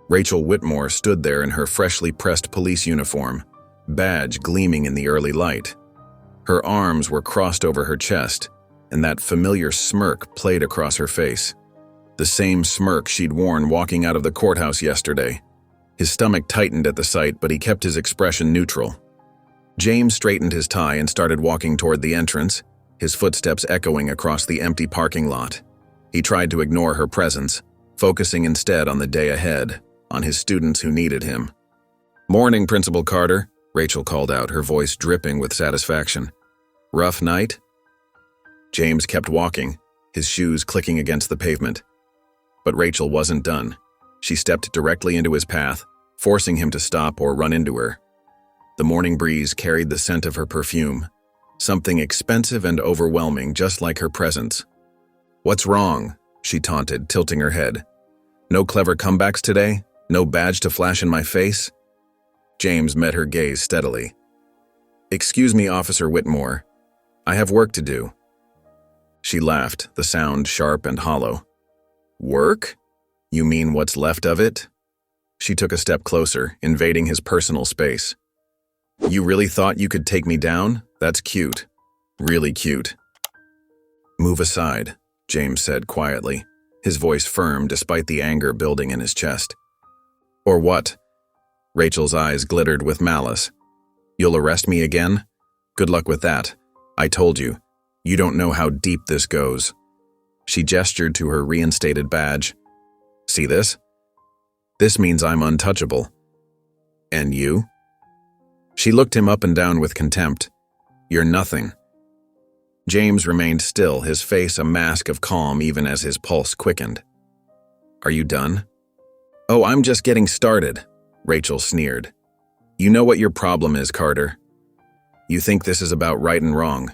Rachel Whitmore stood there in her freshly pressed police uniform, badge gleaming in the early light. Her arms were crossed over her chest, and that familiar smirk played across her face. The same smirk she'd worn walking out of the courthouse yesterday. His stomach tightened at the sight, but he kept his expression neutral. James straightened his tie and started walking toward the entrance, his footsteps echoing across the empty parking lot. He tried to ignore her presence, focusing instead on the day ahead, on his students who needed him. "Morning, Principal Carter," Rachel called out, her voice dripping with satisfaction. "Rough night?" James kept walking, his shoes clicking against the pavement. But Rachel wasn't done. She stepped directly into his path, forcing him to stop or run into her. The morning breeze carried the scent of her perfume, something expensive and overwhelming, just like her presence. "What's wrong?" she taunted, tilting her head. "No clever comebacks today? No badge to flash in my face?" James met her gaze steadily. "Excuse me, Officer Whitmore. I have work to do." She laughed, the sound sharp and hollow. "Work? You mean what's left of it?" She took a step closer, invading his personal space. "You really thought you could take me down? That's cute. Really cute." "Move aside," James said quietly, his voice firm despite the anger building in his chest. "Or what?" Rachel's eyes glittered with malice. "You'll arrest me again? Good luck with that. I told you. You don't know how deep this goes." She gestured to her reinstated badge. "See this? This means I'm untouchable. And you?" She looked him up and down with contempt. "You're nothing." James remained still, his face a mask of calm even as his pulse quickened. "Are you done?" "Oh, I'm just getting started," Rachel sneered. "You know what your problem is, Carter. You think this is about right and wrong.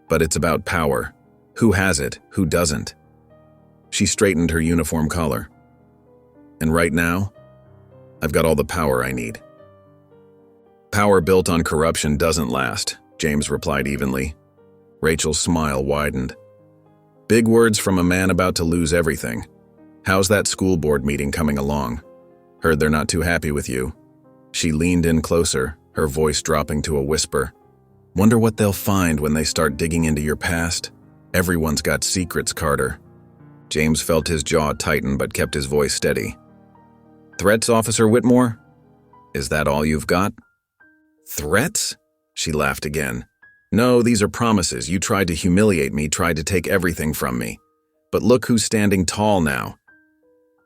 But it's about power. Who has it, who doesn't? She straightened her uniform collar. And right now, I've got all the power I need. Power built on corruption doesn't last, James replied evenly. Rachel's smile widened. Big words from a man about to lose everything. How's that school board meeting coming along? Heard they're not too happy with you. She leaned in closer, her voice dropping to a whisper. Wonder what they'll find when they start digging into your past? Everyone's got secrets, Carter. James felt his jaw tighten but kept his voice steady. Threats, Officer Whitmore? Is that all you've got? Threats? She laughed again. No, these are promises. You tried to humiliate me, tried to take everything from me. But look who's standing tall now.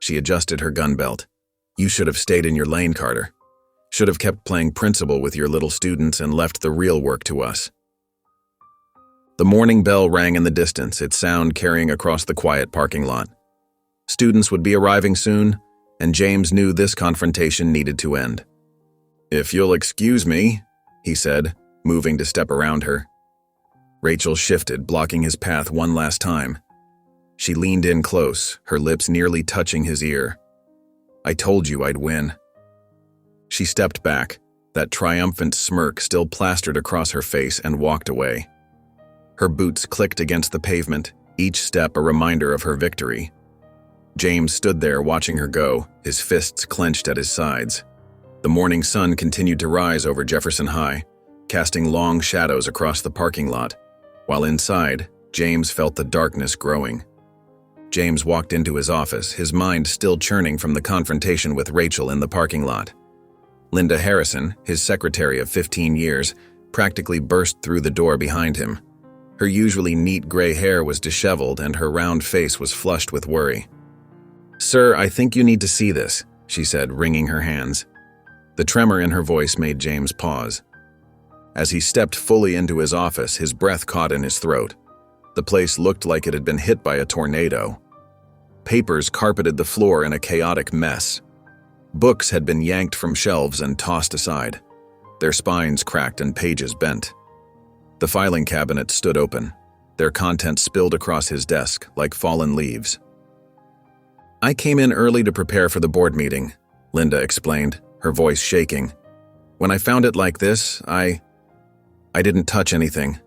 She adjusted her gun belt. You should have stayed in your lane, Carter. Should have kept playing principal with your little students and left the real work to us. The morning bell rang in the distance, its sound carrying across the quiet parking lot. Students would be arriving soon, and James knew this confrontation needed to end. If you'll excuse me, he said, moving to step around her. Rachel shifted, blocking his path one last time. She leaned in close, her lips nearly touching his ear. I told you I'd win. She stepped back, that triumphant smirk still plastered across her face, and walked away. Her boots clicked against the pavement, each step a reminder of her victory. James stood there watching her go, his fists clenched at his sides. The morning sun continued to rise over Jefferson High, casting long shadows across the parking lot, while inside, James felt the darkness growing. James walked into his office, his mind still churning from the confrontation with Rachel in the parking lot. Linda Harrison, his secretary of 15 years, practically burst through the door behind him. Her usually neat gray hair was disheveled and her round face was flushed with worry. Sir, I think you need to see this, she said, wringing her hands. The tremor in her voice made James pause. As he stepped fully into his office, his breath caught in his throat. The place looked like it had been hit by a tornado. Papers carpeted the floor in a chaotic mess. Books had been yanked from shelves and tossed aside, their spines cracked and pages bent. The filing cabinet stood open, their contents spilled across his desk like fallen leaves. I came in early to prepare for the board meeting, Linda explained, her voice shaking. When I found it like this, I didn't touch anything.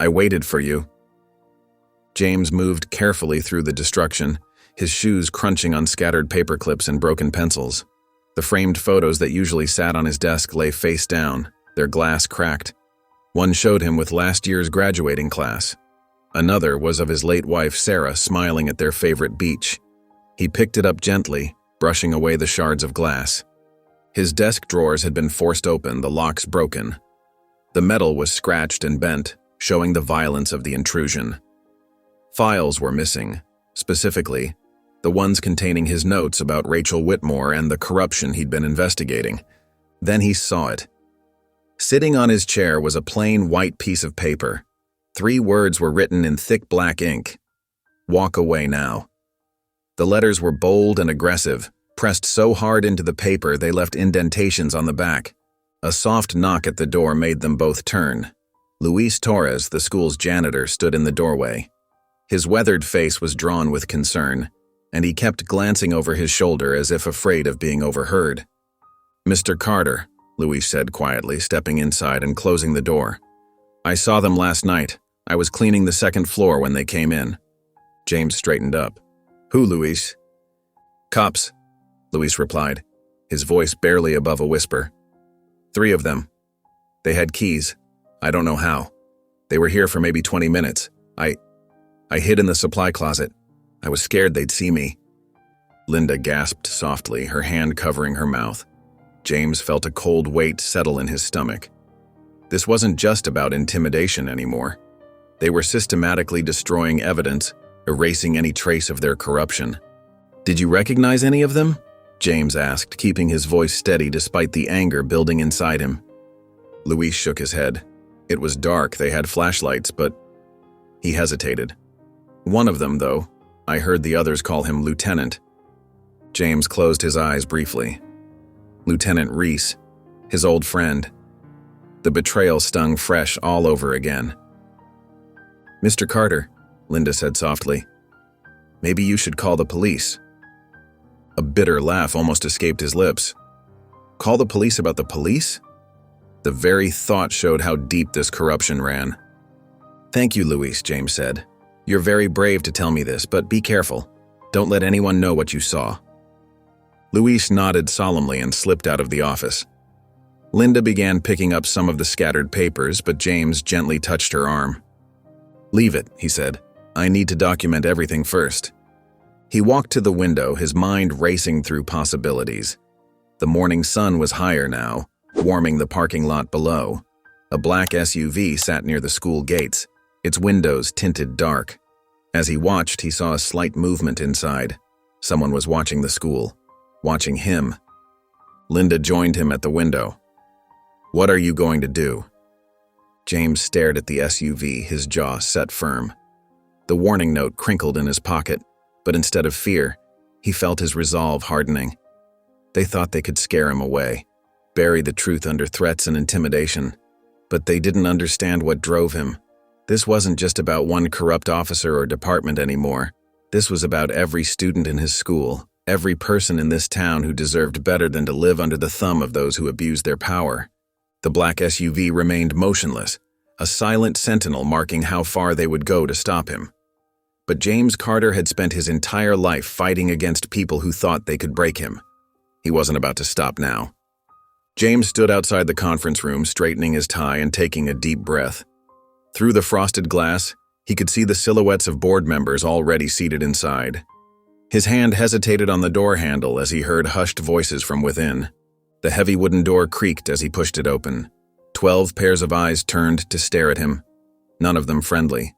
I waited for you. James moved carefully through the destruction, his shoes crunching on scattered paper clips and broken pencils. The framed photos that usually sat on his desk lay face down, their glass cracked. One showed him with last year's graduating class. Another was of his late wife Sarah smiling at their favorite beach. He picked it up gently, brushing away the shards of glass. His desk drawers had been forced open, the locks broken. The metal was scratched and bent, showing the violence of the intrusion. Files were missing, specifically, the ones containing his notes about Rachel Whitmore and the corruption he'd been investigating. Then he saw it. Sitting on his chair was a plain white piece of paper. 3 words were written in thick black ink. Walk away now. The letters were bold and aggressive, pressed so hard into the paper they left indentations on the back. A soft knock at the door made them both turn. Luis Torres, the school's janitor, stood in the doorway. His weathered face was drawn with concern, and he kept glancing over his shoulder as if afraid of being overheard. Mr. Carter, Luis said quietly, stepping inside and closing the door. I saw them last night. I was cleaning the 2nd floor when they came in. James straightened up. Who, Luis? Cops, Luis replied, his voice barely above a whisper. 3 of them. They had keys. I don't know how. They were here for maybe 20 minutes. I hid in the supply closet. I was scared they'd see me. Linda gasped softly, her hand covering her mouth. James felt a cold weight settle in his stomach. This wasn't just about intimidation anymore. They were systematically destroying evidence, erasing any trace of their corruption. Did you recognize any of them? James asked, keeping his voice steady despite the anger building inside him. Luis shook his head. It was dark, they had flashlights, but... He hesitated. One of them, though, I heard the others call him Lieutenant. James closed his eyes briefly. Lieutenant Reese, his old friend. The betrayal stung fresh all over again. "Mr. Carter," Linda said softly, "maybe you should call the police." A bitter laugh almost escaped his lips. Call the police about the police? The very thought showed how deep this corruption ran. "Thank you, Luis," James said. "You're very brave to tell me this, but be careful. Don't let anyone know what you saw." Luis nodded solemnly and slipped out of the office. Linda began picking up some of the scattered papers, but James gently touched her arm. "Leave it," he said. "I need to document everything first." He walked to the window, his mind racing through possibilities. The morning sun was higher now, warming the parking lot below. A black SUV sat near the school gates, its windows tinted dark. As he watched, he saw a slight movement inside. Someone was watching the school, watching him. Linda joined him at the window. "What are you going to do?" James stared at the SUV, his jaw set firm. The warning note crinkled in his pocket, but instead of fear, he felt his resolve hardening. They thought they could scare him away, bury the truth under threats and intimidation, but they didn't understand what drove him. This wasn't just about one corrupt officer or department anymore. This was about every student in his school, every person in this town who deserved better than to live under the thumb of those who abused their power. The black SUV remained motionless, a silent sentinel marking how far they would go to stop him. But James Carter had spent his entire life fighting against people who thought they could break him. He wasn't about to stop now. James stood outside the conference room, straightening his tie and taking a deep breath. Through the frosted glass, he could see the silhouettes of board members already seated inside. His hand hesitated on the door handle as he heard hushed voices from within. The heavy wooden door creaked as he pushed it open. 12 pairs of eyes turned to stare at him, none of them friendly.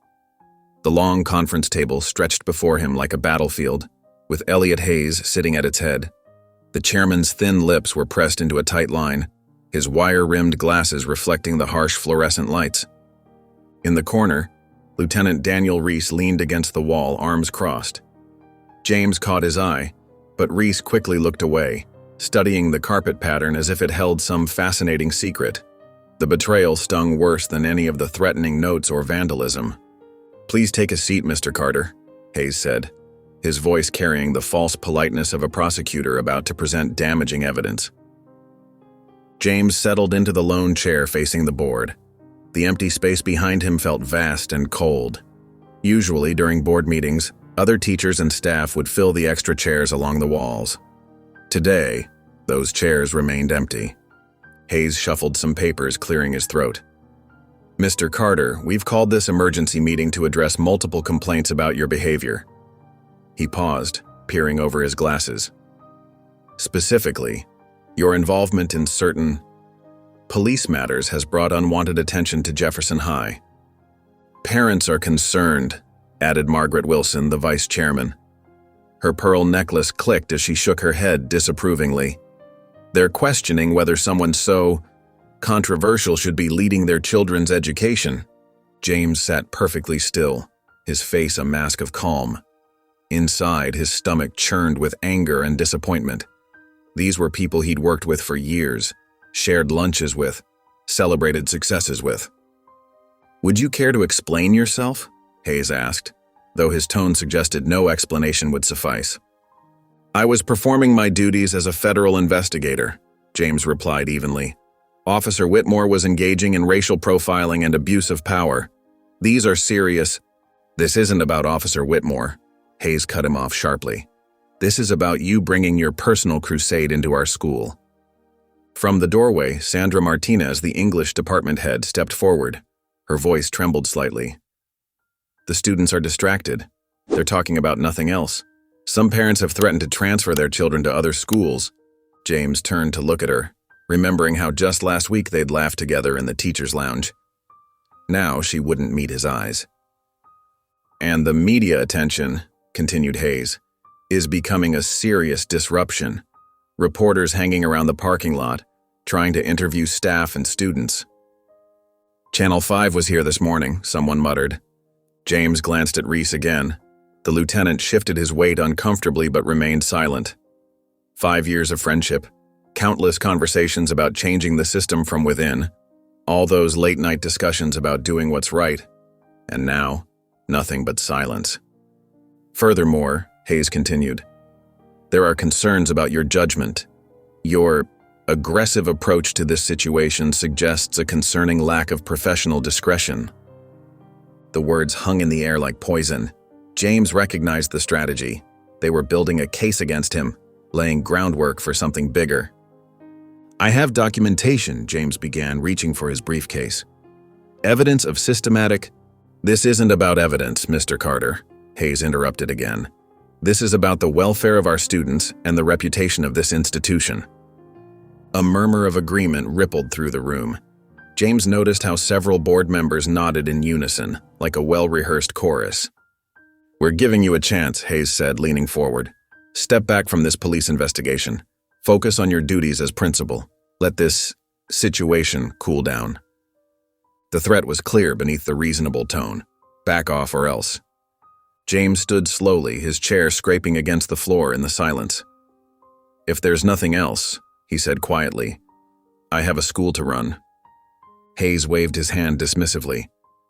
The long conference table stretched before him like a battlefield, with Elliot Hayes sitting at its head. The chairman's thin lips were pressed into a tight line, his wire-rimmed glasses reflecting the harsh fluorescent lights. In the corner, Lieutenant Daniel Reese leaned against the wall, arms crossed. James caught his eye, but Reese quickly looked away, studying the carpet pattern as if it held some fascinating secret. The betrayal stung worse than any of the threatening notes or vandalism. "Please take a seat, Mr. Carter," Hayes said, his voice carrying the false politeness of a prosecutor about to present damaging evidence. James settled into the lone chair facing the board. The empty space behind him felt vast and cold. Usually, during board meetings, other teachers and staff would fill the extra chairs along the walls. Today, those chairs remained empty. Hayes shuffled some papers, clearing his throat. "Mr. Carter, we've called this emergency meeting to address multiple complaints about your behavior." He paused, peering over his glasses. "Specifically, your involvement in certain police matters has brought unwanted attention to Jefferson High. Parents are concerned," added Margaret Wilson, the vice chairman. Her pearl necklace clicked as she shook her head disapprovingly. "They're questioning whether someone so controversial should be leading their children's education." James sat perfectly still, his face a mask of calm. Inside, his stomach churned with anger and disappointment. These were people he'd worked with for years, shared lunches with, celebrated successes with. "Would you care to explain yourself?" Hayes asked, though his tone suggested no explanation would suffice. "I was performing my duties as a federal investigator," James replied evenly. "Officer Whitmore was engaging in racial profiling and abuse of power. These are serious." "This isn't about Officer Whitmore," Hayes cut him off sharply. "This is about you bringing your personal crusade into our school." From the doorway, Sandra Martinez, the English department head, stepped forward. Her voice trembled slightly. "The students are distracted. They're talking about nothing else. Some parents have threatened to transfer their children to other schools." James turned to look at her, remembering how just last week they'd laughed together in the teacher's lounge. Now she wouldn't meet his eyes. "And the media attention," continued Hayes, "is becoming a serious disruption. Reporters hanging around the parking lot, trying to interview staff and students." "Channel 5 was here this morning," someone muttered. James glanced at Reese again. The lieutenant shifted his weight uncomfortably but remained silent. 5 years of friendship, countless conversations about changing the system from within, all those late-night discussions about doing what's right. And now, Nothing but silence. Furthermore, Hayes continued, there are concerns about your judgment. Your aggressive approach to this situation suggests a concerning lack of professional discretion. The words hung in the air like poison. James recognized the strategy. They were building a case against him, laying groundwork for something bigger. I have documentation, James began, reaching for his briefcase. Evidence of systematic— This isn't about evidence, Mr. Carter, Hayes interrupted again. This is about the welfare of our students and the reputation of this institution. A murmur of agreement rippled through the room. James noticed how several board members nodded in unison, like a well-rehearsed chorus. We're giving you a chance, Hayes said, leaning forward. Step back from this police investigation. Focus on your duties as principal. Let this situation cool down. The threat was clear beneath the reasonable tone. Back off or else. James stood slowly, his chair scraping against the floor in the silence. If there's nothing else, he said quietly, I have a school to run. Hayes waved his hand dismissively.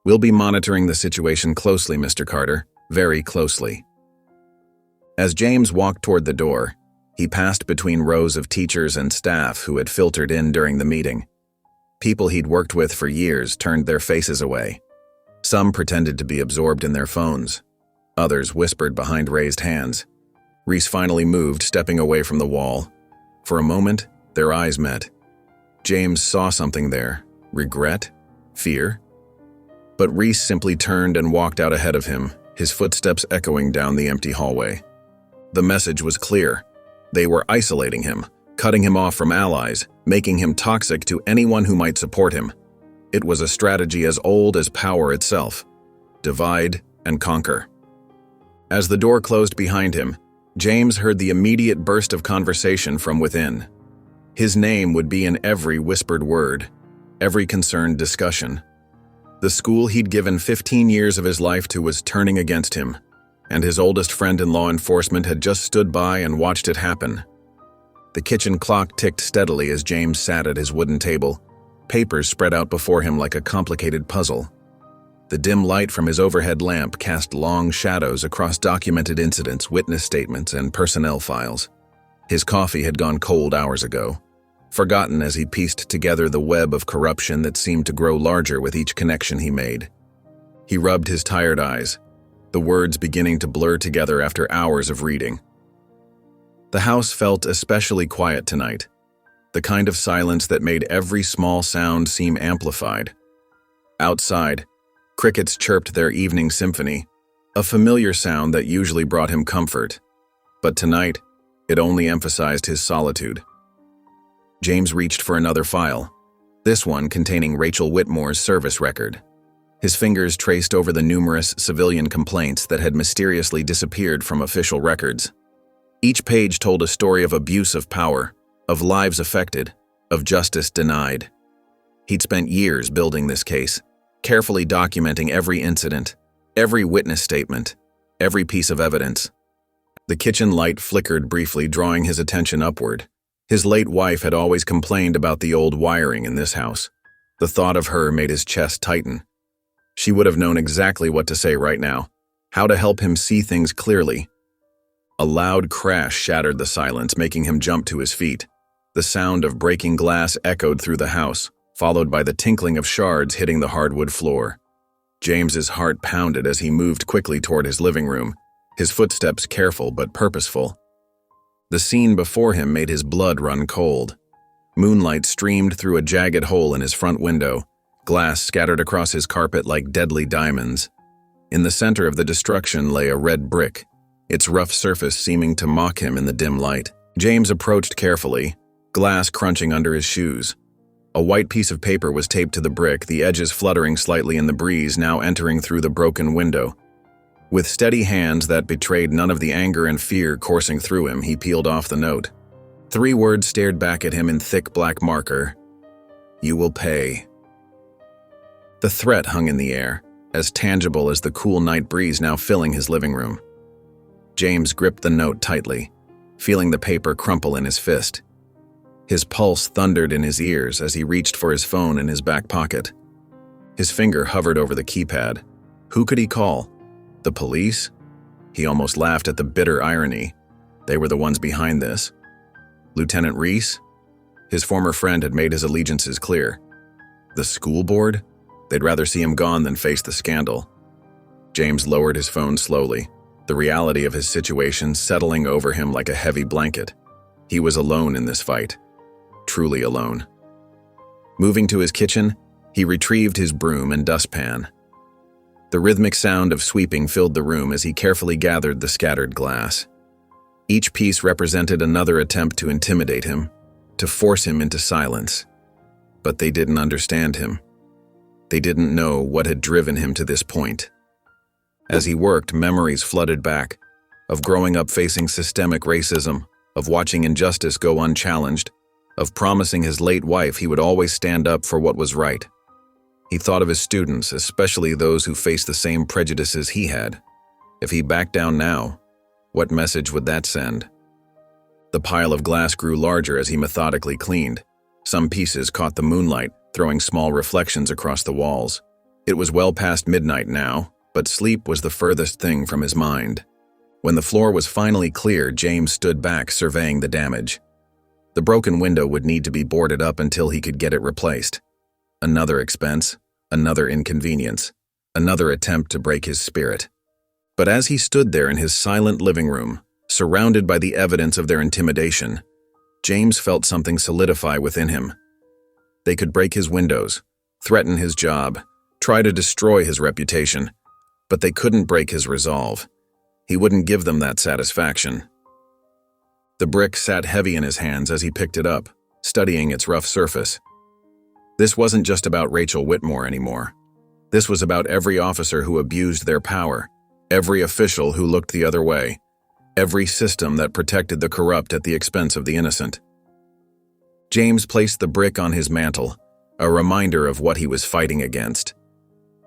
We'll be monitoring the situation closely, Mr. Carter, very closely. As James walked toward the door, he passed between rows of teachers and staff who had filtered in during the meeting. People he'd worked with for years turned their faces away. Some pretended to be absorbed in their phones. Others whispered behind raised hands. Reese finally moved, stepping away from the wall. For a moment, their eyes met. James saw something there. Regret? Fear? But Reese simply turned and walked out ahead of him, his footsteps echoing down the empty hallway. The message was clear. They were isolating him, cutting him off from allies, making him toxic to anyone who might support him. It was a strategy as old as power itself. Divide and conquer. As the door closed behind him, James heard the immediate burst of conversation from within. His name would be in every whispered word, every concerned discussion. The school he'd given 15 years of his life to was turning against him, and his oldest friend in law enforcement had just stood by and watched it happen. The kitchen clock ticked steadily as James sat at his wooden table, papers spread out before him like a complicated puzzle. The dim light from his overhead lamp cast long shadows across documented incidents, witness statements, and personnel files. His coffee had gone cold hours ago, forgotten as he pieced together the web of corruption that seemed to grow larger with each connection he made. He rubbed his tired eyes, the words beginning to blur together after hours of reading. The house felt especially quiet tonight, the kind of silence that made every small sound seem amplified. Outside, crickets chirped their evening symphony, a familiar sound that usually brought him comfort. But tonight, it only emphasized his solitude. James reached for another file, this one containing Rachel Whitmore's service record. His fingers traced over the numerous civilian complaints that had mysteriously disappeared from official records. Each page told a story of abuse of power, of lives affected, of justice denied. He'd spent years building this case, carefully documenting every incident, every witness statement, every piece of evidence. The kitchen light flickered briefly, drawing his attention upward. His late wife had always complained about the old wiring in this house. The thought of her made his chest tighten. She would have known exactly what to say right now, how to help him see things clearly. A loud crash shattered the silence, making him jump to his feet. The sound of breaking glass echoed through the house, followed by the tinkling of shards hitting the hardwood floor. James's heart pounded as he moved quickly toward his living room, his footsteps careful but purposeful. The scene before him made his blood run cold. Moonlight streamed through a jagged hole in his front window, glass scattered across his carpet like deadly diamonds. In the center of the destruction lay a red brick, its rough surface seeming to mock him in the dim light. James approached carefully, glass crunching under his shoes. A white piece of paper was taped to the brick, the edges fluttering slightly in the breeze, now entering through the broken window. With steady hands that betrayed none of the anger and fear coursing through him, he peeled off the note. 3 words stared back at him in thick black marker. You will pay. The threat hung in the air, as tangible as the cool night breeze now filling his living room. James gripped the note tightly, feeling the paper crumple in his fist. His pulse thundered in his ears as he reached for his phone in his back pocket. His finger hovered over the keypad. Who could he call? The police? He almost laughed at the bitter irony. They were the ones behind this. Lieutenant Reese? His former friend had made his allegiances clear. The school board? They'd rather see him gone than face the scandal. James lowered his phone slowly, the reality of his situation settling over him like a heavy blanket. He was alone in this fight. Truly alone. Moving to his kitchen, he retrieved his broom and dustpan. The rhythmic sound of sweeping filled the room as he carefully gathered the scattered glass. Each piece represented another attempt to intimidate him, to force him into silence. But they didn't understand him. They didn't know what had driven him to this point. As he worked, memories flooded back, of growing up facing systemic racism, of watching injustice go unchallenged, of promising his late wife he would always stand up for what was right. He thought of his students, especially those who faced the same prejudices he had. If he backed down now, what message would that send? The pile of glass grew larger as he methodically cleaned. Some pieces caught the moonlight, throwing small reflections across the walls. It was well past midnight now, but sleep was the furthest thing from his mind. When the floor was finally clear, James stood back, surveying the damage. The broken window would need to be boarded up until he could get it replaced. Another expense, another inconvenience, another attempt to break his spirit. But as he stood there in his silent living room, surrounded by the evidence of their intimidation, James felt something solidify within him. They could break his windows, threaten his job, try to destroy his reputation, but they couldn't break his resolve. He wouldn't give them that satisfaction. The brick sat heavy in his hands as he picked it up, studying its rough surface. This wasn't just about Rachel Whitmore anymore. This was about every officer who abused their power, every official who looked the other way, every system that protected the corrupt at the expense of the innocent. James placed the brick on his mantle, a reminder of what he was fighting against.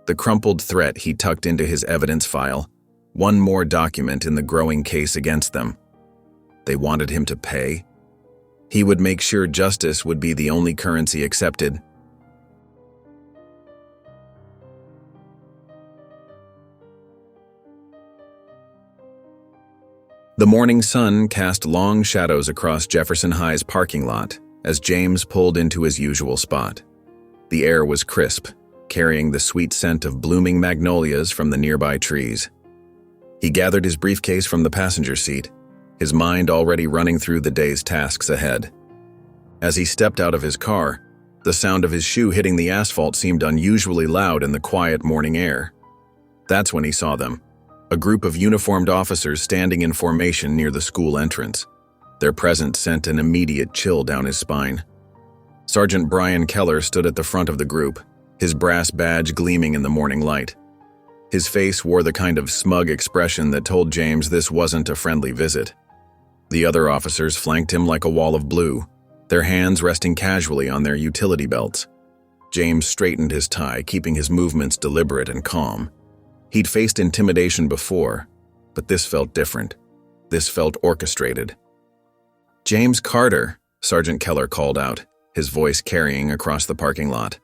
The crumpled threat he tucked into his evidence file, one more document in the growing case against them. They wanted him to pay. He would make sure justice would be the only currency accepted. The morning sun cast long shadows across Jefferson High's parking lot as James pulled into his usual spot. The air was crisp, carrying the sweet scent of blooming magnolias from the nearby trees. He gathered his briefcase from the passenger seat, his mind already running through the day's tasks ahead. As he stepped out of his car, the sound of his shoe hitting the asphalt seemed unusually loud in the quiet morning air. That's when he saw them. A group of uniformed officers standing in formation near the school entrance. Their presence sent an immediate chill down his spine. Sergeant Brian Keller stood at the front of the group, his brass badge gleaming in the morning light. His face wore the kind of smug expression that told James this wasn't a friendly visit. The other officers flanked him like a wall of blue, their hands resting casually on their utility belts. James straightened his tie, keeping his movements deliberate and calm. He'd faced intimidation before, but this felt different. This felt orchestrated. "James Carter," Sergeant Keller called out, his voice carrying across the parking lot.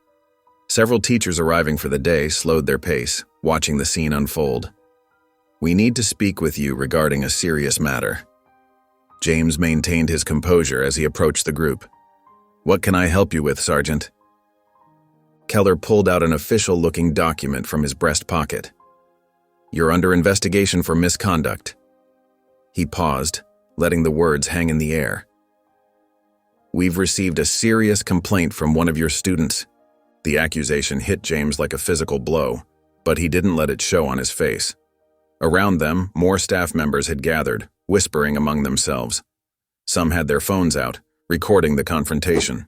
Several teachers arriving for the day slowed their pace, watching the scene unfold. "We need to speak with you regarding a serious matter." James maintained his composure as he approached the group. "What can I help you with, Sergeant?" Keller pulled out an official-looking document from his breast pocket. "You're under investigation for misconduct." He paused, letting the words hang in the air. "We've received a serious complaint from one of your students." The accusation hit James like a physical blow, but he didn't let it show on his face. Around them, more staff members had gathered, whispering among themselves. Some had their phones out, recording the confrontation.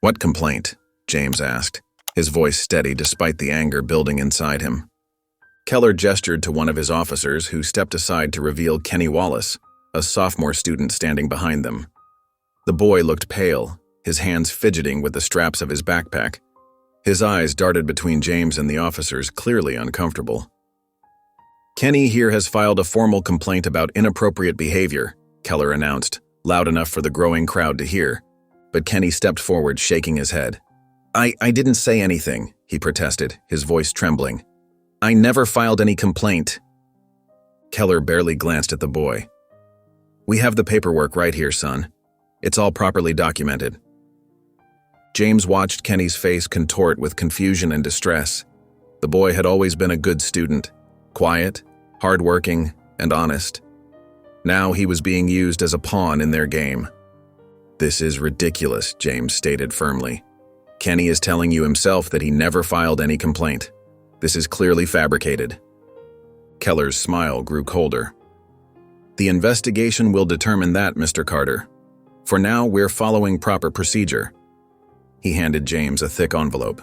"What complaint?" James asked, his voice steady despite the anger building inside him. Keller gestured to one of his officers, who stepped aside to reveal Kenny Wallace, a sophomore student standing behind them. The boy looked pale, his hands fidgeting with the straps of his backpack. His eyes darted between James and the officers, clearly uncomfortable. "Kenny here has filed a formal complaint about inappropriate behavior," Keller announced, loud enough for the growing crowd to hear. But Kenny stepped forward, shaking his head. I didn't say anything," he protested, his voice trembling. "I never filed any complaint. Keller barely glanced at the boy. "We have the paperwork right here, son. It's all properly documented." James watched Kenny's face contort with confusion and distress. The boy had always been a good student, quiet, hardworking, and honest. Now he was being used as a pawn in their game. "This is ridiculous," James stated firmly. "Kenny is telling you himself that he never filed any complaint. This is clearly fabricated." Keller's smile grew colder. "The investigation will determine that, Mr. Carter. For now, we're following proper procedure." He handed James a thick envelope.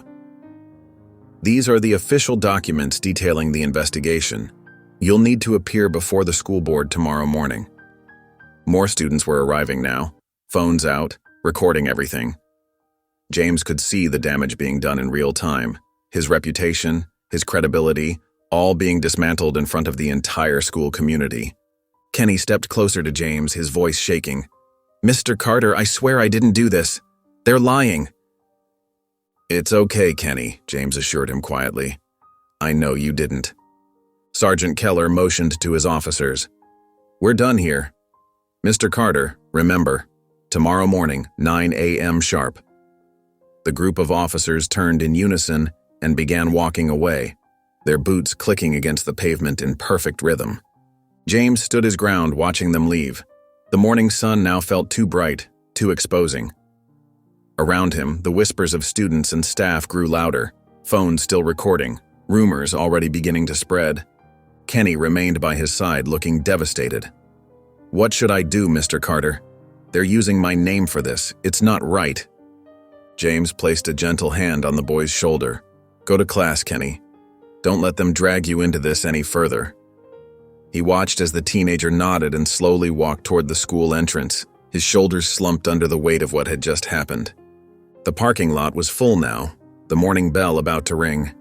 "These are the official documents detailing the investigation. You'll need to appear before the school board tomorrow morning." More students were arriving now, phones out, recording everything. James could see the damage being done in real time, his reputation, his credibility, all being dismantled in front of the entire school community. Kenny stepped closer to James, his voice shaking. "Mr. Carter, I swear I didn't do this. They're lying." "It's okay, Kenny," James assured him quietly. "I know you didn't." Sergeant Keller motioned to his officers. "We're done here. Mr. Carter, remember, tomorrow morning, 9 a.m. sharp." The group of officers turned in unison and began walking away, their boots clicking against the pavement in perfect rhythm. James stood his ground watching them leave. The morning sun now felt too bright, too exposing. Around him, the whispers of students and staff grew louder, phones still recording, rumors already beginning to spread. Kenny remained by his side, looking devastated. "What should I do, Mr. Carter? They're using my name for this. It's not right." James placed a gentle hand on the boy's shoulder. "Go to class, Kenny. Don't let them drag you into this any further." He watched as the teenager nodded and slowly walked toward the school entrance, his shoulders slumped under the weight of what had just happened. The parking lot was full now, the morning bell about to ring.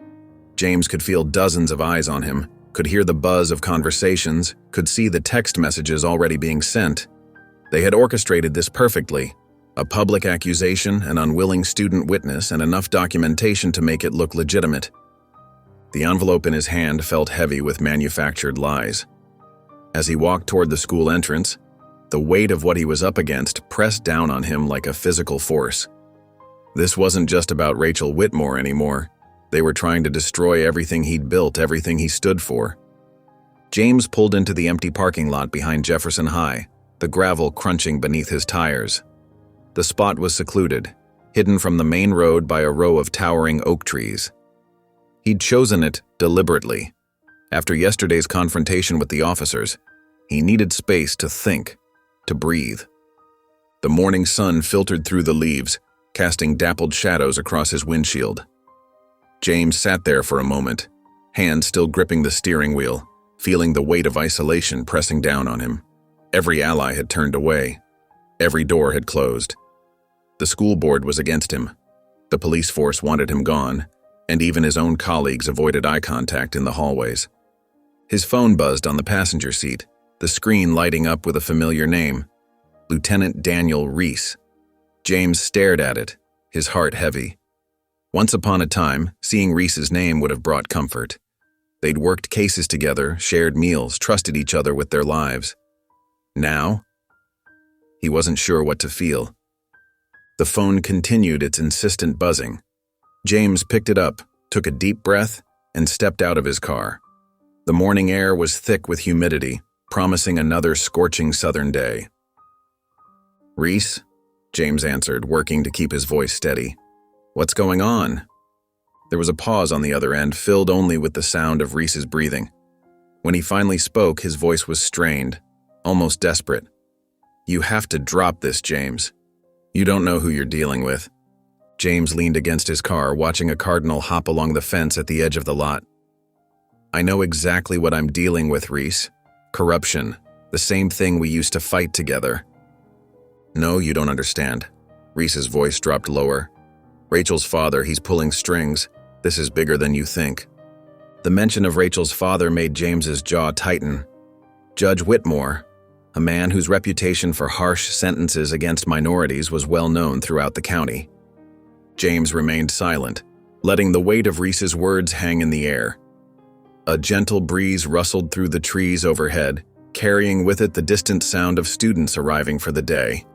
James could feel dozens of eyes on him, could hear the buzz of conversations, could see the text messages already being sent. They had orchestrated this perfectly. A public accusation, an unwilling student witness, and enough documentation to make it look legitimate. The envelope in his hand felt heavy with manufactured lies. As he walked toward the school entrance, the weight of what he was up against pressed down on him like a physical force. This wasn't just about Rachel Whitmore anymore. They were trying to destroy everything he'd built, everything he stood for. James pulled into the empty parking lot behind Jefferson High, the gravel crunching beneath his tires. The spot was secluded, hidden from the main road by a row of towering oak trees. He'd chosen it deliberately. After yesterday's confrontation with the officers, he needed space to think, to breathe. The morning sun filtered through the leaves, casting dappled shadows across his windshield. James sat there for a moment, hands still gripping the steering wheel, feeling the weight of isolation pressing down on him. Every ally had turned away. Every door had closed. The school board was against him. The police force wanted him gone, and even his own colleagues avoided eye contact in the hallways. His phone buzzed on the passenger seat, the screen lighting up with a familiar name, Lieutenant Daniel Reese. James stared at it, his heart heavy. Once upon a time, seeing Reese's name would have brought comfort. They'd worked cases together, shared meals, trusted each other with their lives. Now, he wasn't sure what to feel. The phone continued its insistent buzzing. James picked it up, took a deep breath, and stepped out of his car. The morning air was thick with humidity, promising another scorching southern day. "Reese?" James answered, working to keep his voice steady. "What's going on?" There was a pause on the other end, filled only with the sound of Reese's breathing. When he finally spoke, his voice was strained, almost desperate. "You have to drop this, James. You don't know who you're dealing with." James leaned against his car, watching a cardinal hop along the fence at the edge of the lot. "I know exactly what I'm dealing with, Reese. Corruption, the same thing we used to fight together." "No, you don't understand." Reese's voice dropped lower. "Rachel's father, he's pulling strings. This is bigger than you think." The mention of Rachel's father made James's jaw tighten. Judge Whitmore, a man whose reputation for harsh sentences against minorities was well known throughout the county. James remained silent, letting the weight of Reese's words hang in the air. A gentle breeze rustled through the trees overhead, carrying with it the distant sound of students arriving for the day.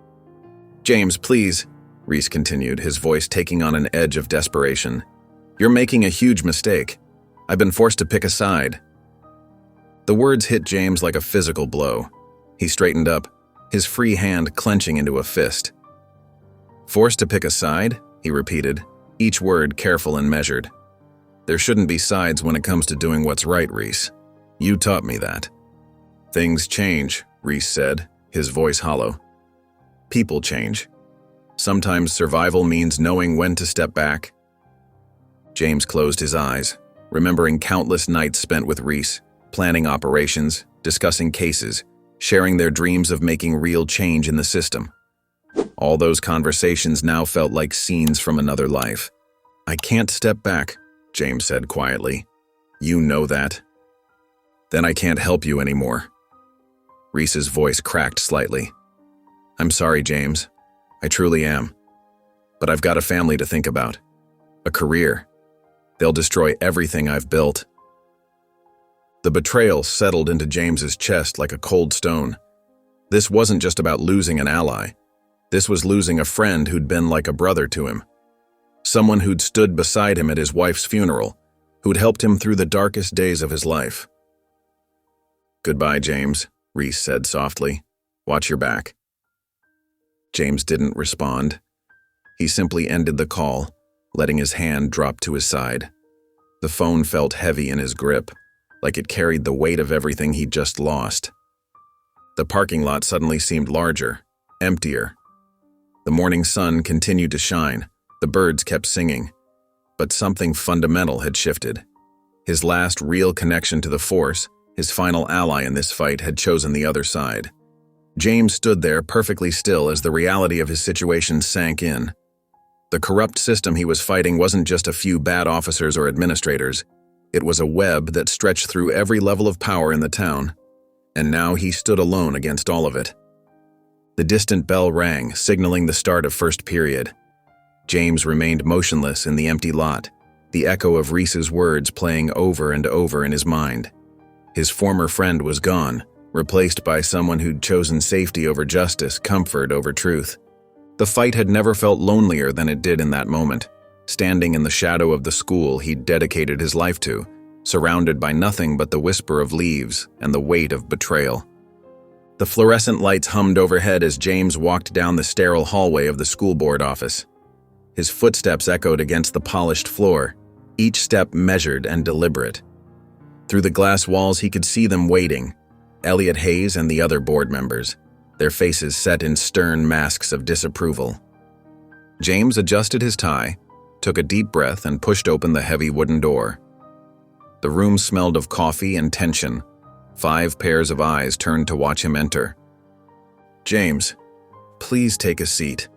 "James, please," Reese continued, his voice taking on an edge of desperation. "You're making a huge mistake. I've been forced to pick a side." The words hit James like a physical blow. He straightened up, his free hand clenching into a fist. "Forced to pick a side?" he repeated, each word careful and measured. "There shouldn't be sides when it comes to doing what's right, Reese. You taught me that." "Things change," Reese said, his voice hollow. "People change. Sometimes survival means knowing when to step back." James closed his eyes, remembering countless nights spent with Reese, planning operations, discussing cases, sharing their dreams of making real change in the system. All those conversations now felt like scenes from another life. "I can't step back," James said quietly. "You know that." "Then I can't help you anymore." Reese's voice cracked slightly. "I'm sorry, James. I truly am. But I've got a family to think about. A career. They'll destroy everything I've built." The betrayal settled into James's chest like a cold stone. This wasn't just about losing an ally. This was losing a friend who'd been like a brother to him. Someone who'd stood beside him at his wife's funeral, who'd helped him through the darkest days of his life. "Goodbye, James," Reese said softly. "Watch your back." James didn't respond. He simply ended the call, letting his hand drop to his side. The phone felt heavy in his grip, like it carried the weight of everything he'd just lost. The parking lot suddenly seemed larger, emptier. The morning sun continued to shine, the birds kept singing, but something fundamental had shifted. His last real connection to the Force, his final ally in this fight, had chosen the other side. James stood there perfectly still as the reality of his situation sank in. The corrupt system he was fighting wasn't just a few bad officers or administrators. It was a web that stretched through every level of power in the town, and now he stood alone against all of it. The distant bell rang, signaling the start of first period. James remained motionless in the empty lot, the echo of Reese's words playing over and over in his mind. His former friend was gone, replaced by someone who'd chosen safety over justice, comfort over truth. The fight had never felt lonelier than it did in that moment, standing in the shadow of the school he'd dedicated his life to, surrounded by nothing but the whisper of leaves and the weight of betrayal. The fluorescent lights hummed overhead as James walked down the sterile hallway of the school board office. His footsteps echoed against the polished floor, each step measured and deliberate. Through the glass walls he could see them waiting, Elliot Hayes and the other board members, their faces set in stern masks of disapproval. James adjusted his tie, took a deep breath, and pushed open the heavy wooden door. The room smelled of coffee and tension. 5 pairs of eyes turned to watch him enter. "James, please take a seat,"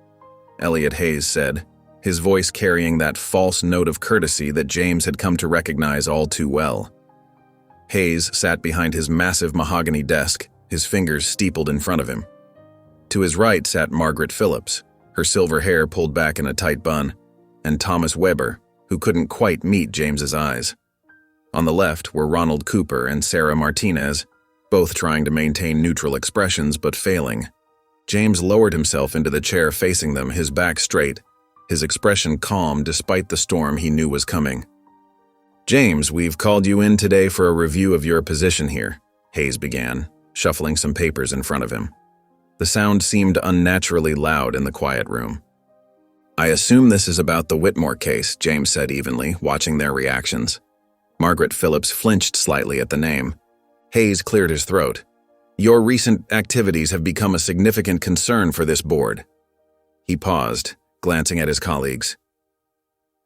Elliot Hayes said, his voice carrying that false note of courtesy that James had come to recognize all too well. Hayes sat behind his massive mahogany desk, his fingers steepled in front of him. To his right sat Margaret Phillips, her silver hair pulled back in a tight bun, and Thomas Weber, who couldn't quite meet James's eyes. On the left were Ronald Cooper and Sarah Martinez, both trying to maintain neutral expressions but failing. James lowered himself into the chair facing them, his back straight, his expression calm despite the storm he knew was coming. "James, we've called you in today for a review of your position here," Hayes began, shuffling some papers in front of him. The sound seemed unnaturally loud in the quiet room. "I assume this is about the Whitmore case," James said evenly, watching their reactions. Margaret Phillips flinched slightly at the name. Hayes cleared his throat. "Your recent activities have become a significant concern for this board." He paused, glancing at his colleagues.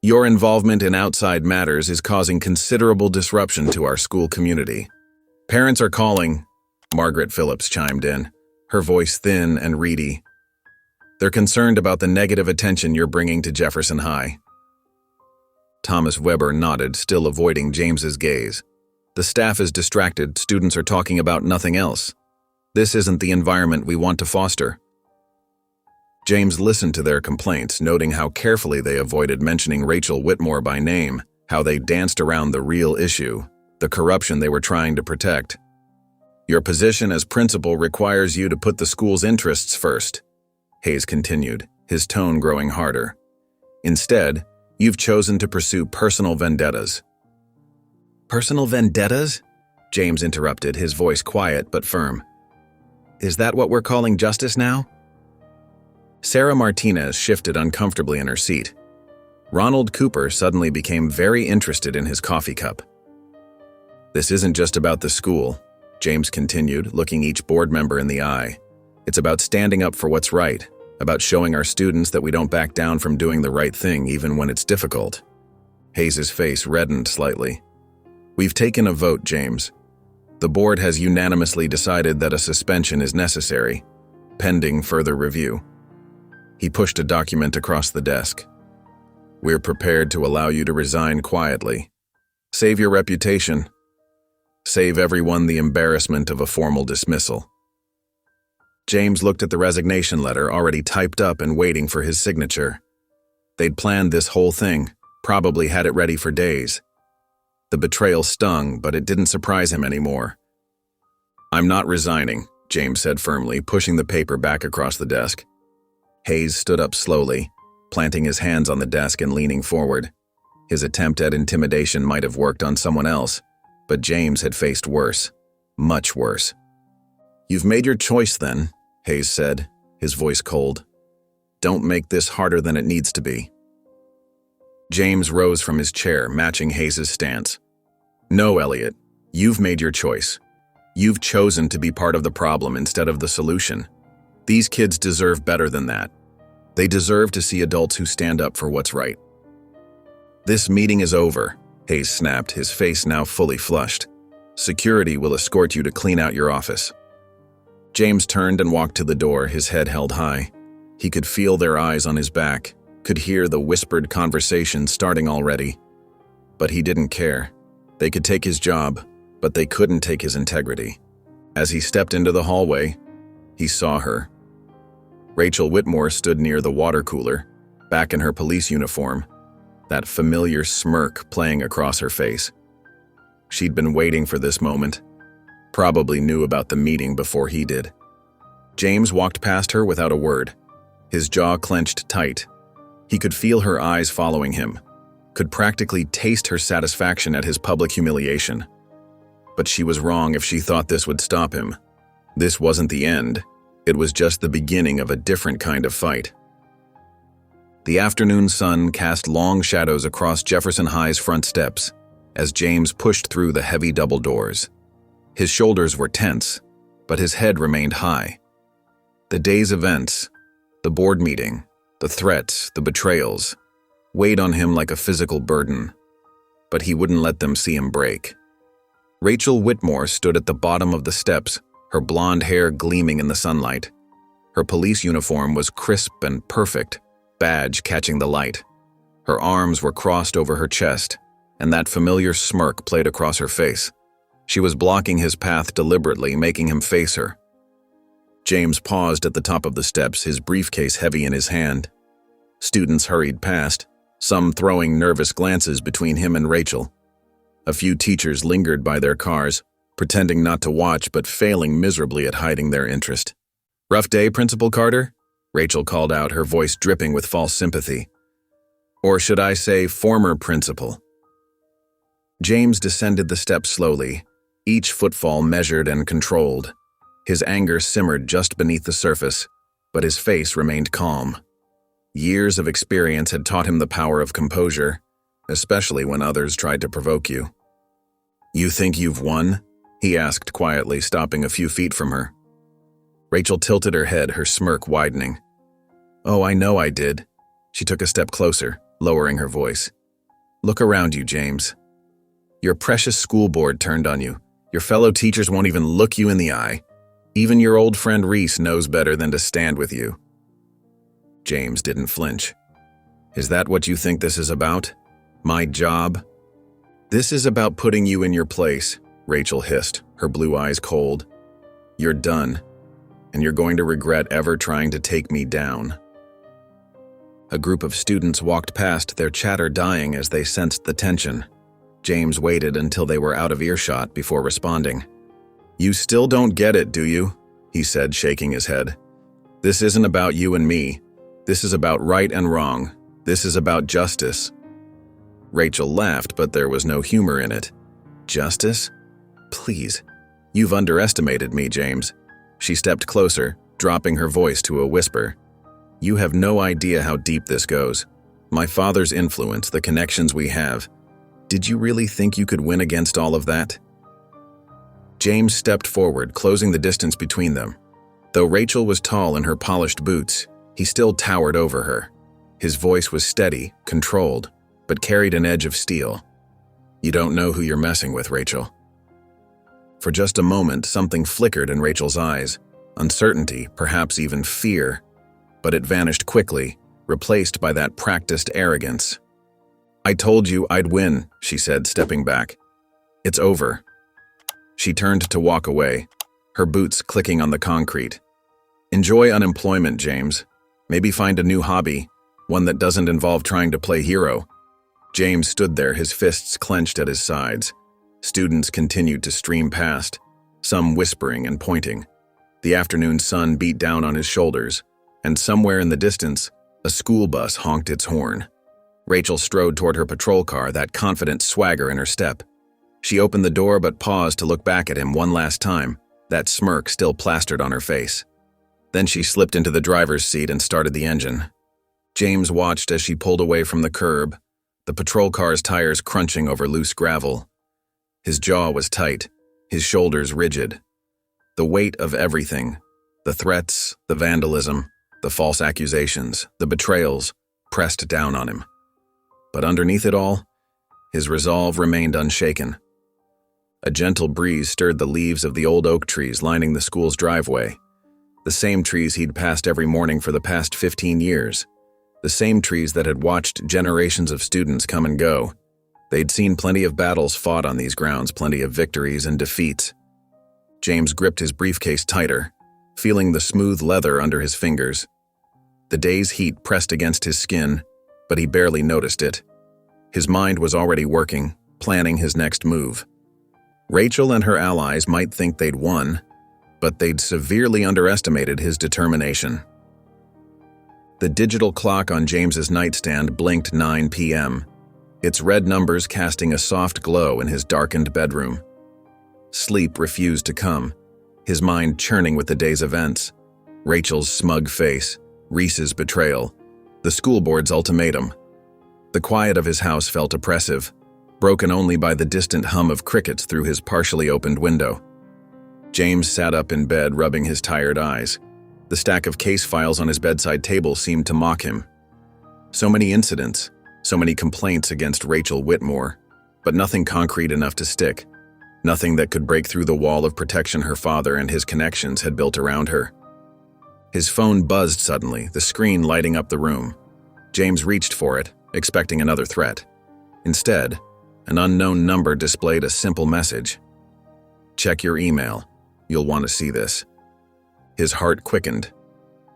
"Your involvement in outside matters is causing considerable disruption to our school community. Parents are calling," Margaret Phillips chimed in, her voice thin and reedy. "They're concerned about the negative attention you're bringing to Jefferson High." Thomas Weber nodded, still avoiding James's gaze. "The staff is distracted, students are talking about nothing else. This isn't the environment we want to foster." James listened to their complaints, noting how carefully they avoided mentioning Rachel Whitmore by name, how they danced around the real issue. the corruption they were trying to protect. Your position as principal requires you to put the school's interests first, Hayes continued, his tone growing harder. Instead, you've chosen to pursue personal vendettas. Personal vendettas? James interrupted, his voice quiet but firm. Is that what we're calling justice now? Sarah Martinez shifted uncomfortably in her seat. Ronald Cooper suddenly became very interested in his coffee cup. This isn't just about the school, James continued, looking each board member in the eye. It's about standing up for what's right, about showing our students that we don't back down from doing the right thing even when it's difficult. Hayes's face reddened slightly. We've taken a vote, James. The board has unanimously decided that a suspension is necessary, pending further review. He pushed a document across the desk. We're prepared to allow you to resign quietly. Save your reputation. Save everyone the embarrassment of a formal dismissal. James looked at the resignation letter already typed up and waiting for his signature. They'd planned this whole thing, probably had it ready for days. The betrayal stung, but it didn't surprise him anymore. I'm not resigning, James said firmly, pushing the paper back across the desk. Hayes stood up slowly, planting his hands on the desk and leaning forward. His attempt at intimidation might have worked on someone else, but James had faced worse, much worse. You've made your choice then, Hayes said, his voice cold. Don't make this harder than it needs to be. James rose from his chair, matching Hayes's stance. No, Elliot, you've made your choice. You've chosen to be part of the problem instead of the solution. These kids deserve better than that. They deserve to see adults who stand up for what's right. This meeting is over, Hayes snapped, his face now fully flushed. Security will escort you to clean out your office. James turned and walked to the door, his head held high. He could feel their eyes on his back, could hear the whispered conversation starting already. But he didn't care. They could take his job, but they couldn't take his integrity. As he stepped into the hallway, he saw her. Rachel Whitmore stood near the water cooler, back in her police uniform, that familiar smirk playing across her face. She'd been waiting for this moment, probably knew about the meeting before he did. James walked past her without a word, his jaw clenched tight. He could feel her eyes following him, could practically taste her satisfaction at his public humiliation. But she was wrong if she thought this would stop him. This wasn't the end. It was just the beginning of a different kind of fight. The afternoon sun cast long shadows across Jefferson High's front steps as James pushed through the heavy double doors. His shoulders were tense, but his head remained high. The day's events, the board meeting, the threats, the betrayals, weighed on him like a physical burden, but he wouldn't let them see him break. Rachel Whitmore stood at the bottom of the steps, her blonde hair gleaming in the sunlight. Her police uniform was crisp and perfect, badge catching the light. Her arms were crossed over her chest, and that familiar smirk played across her face. She was blocking his path deliberately, making him face her. James paused at the top of the steps, his briefcase heavy in his hand. Students hurried past, some throwing nervous glances between him and Rachel. A few teachers lingered by their cars, pretending not to watch but failing miserably at hiding their interest. Rough day, Principal Carter? Rachel called out, her voice dripping with false sympathy. Or should I say, former principal? James descended the steps slowly, each footfall measured and controlled. His anger simmered just beneath the surface, but his face remained calm. Years of experience had taught him the power of composure, especially when others tried to provoke you. You think you've won? He asked quietly, stopping a few feet from her. Rachel tilted her head, her smirk widening. Oh, I know I did. She took a step closer, lowering her voice. Look around you, James. Your precious school board turned on you. Your fellow teachers won't even look you in the eye. Even your old friend Reese knows better than to stand with you. James didn't flinch. Is that what you think this is about? My job? This is about putting you in your place, Rachel hissed, her blue eyes cold. You're done, and you're going to regret ever trying to take me down. A group of students walked past, their chatter dying as they sensed the tension. James waited until they were out of earshot before responding. "You still don't get it, do you?" he said, shaking his head. "This isn't about you and me. This is about right and wrong. This is about justice." Rachel laughed, but there was no humor in it. "Justice? Please. You've underestimated me, James." She stepped closer, dropping her voice to a whisper. "You have no idea how deep this goes. My father's influence, the connections we have. Did you really think you could win against all of that?" James stepped forward, closing the distance between them. Though Rachel was tall in her polished boots, he still towered over her. His voice was steady, controlled, but carried an edge of steel. "You don't know who you're messing with, Rachel." For just a moment, something flickered in Rachel's eyes. Uncertainty, perhaps even fear. But it vanished quickly, replaced by that practiced arrogance. "I told you I'd win," she said, stepping back. "It's over." She turned to walk away, her boots clicking on the concrete. "Enjoy unemployment, James. Maybe find a new hobby, one that doesn't involve trying to play hero." James stood there, his fists clenched at his sides. Students continued to stream past, some whispering and pointing. The afternoon sun beat down on his shoulders, and somewhere in the distance, a school bus honked its horn. Rachel strode toward her patrol car, that confident swagger in her step. She opened the door but paused to look back at him one last time, that smirk still plastered on her face. Then she slipped into the driver's seat and started the engine. James watched as she pulled away from the curb, the patrol car's tires crunching over loose gravel. His jaw was tight, his shoulders rigid. The weight of everything, the threats, the vandalism, the false accusations, the betrayals, pressed down on him. But underneath it all, his resolve remained unshaken. A gentle breeze stirred the leaves of the old oak trees lining the school's driveway. The same trees he'd passed every morning for the past 15 years. The same trees that had watched generations of students come and go. They'd seen plenty of battles fought on these grounds, plenty of victories and defeats. James gripped his briefcase tighter, feeling the smooth leather under his fingers. The day's heat pressed against his skin, but he barely noticed it. His mind was already working, planning his next move. Rachel and her allies might think they'd won, but they'd severely underestimated his determination. The digital clock on James's nightstand blinked 9 p.m., its red numbers casting a soft glow in his darkened bedroom. Sleep refused to come, his mind churning with the day's events. Rachel's smug face, Reese's betrayal, the school board's ultimatum. The quiet of his house felt oppressive, broken only by the distant hum of crickets through his partially opened window. James sat up in bed, rubbing his tired eyes. The stack of case files on his bedside table seemed to mock him. So many incidents, so many complaints against Rachel Whitmore, but nothing concrete enough to stick. Nothing that could break through the wall of protection her father and his connections had built around her. His phone buzzed suddenly, the screen lighting up the room. James reached for it, expecting another threat. Instead, an unknown number displayed a simple message. "Check your email. You'll want to see this." His heart quickened.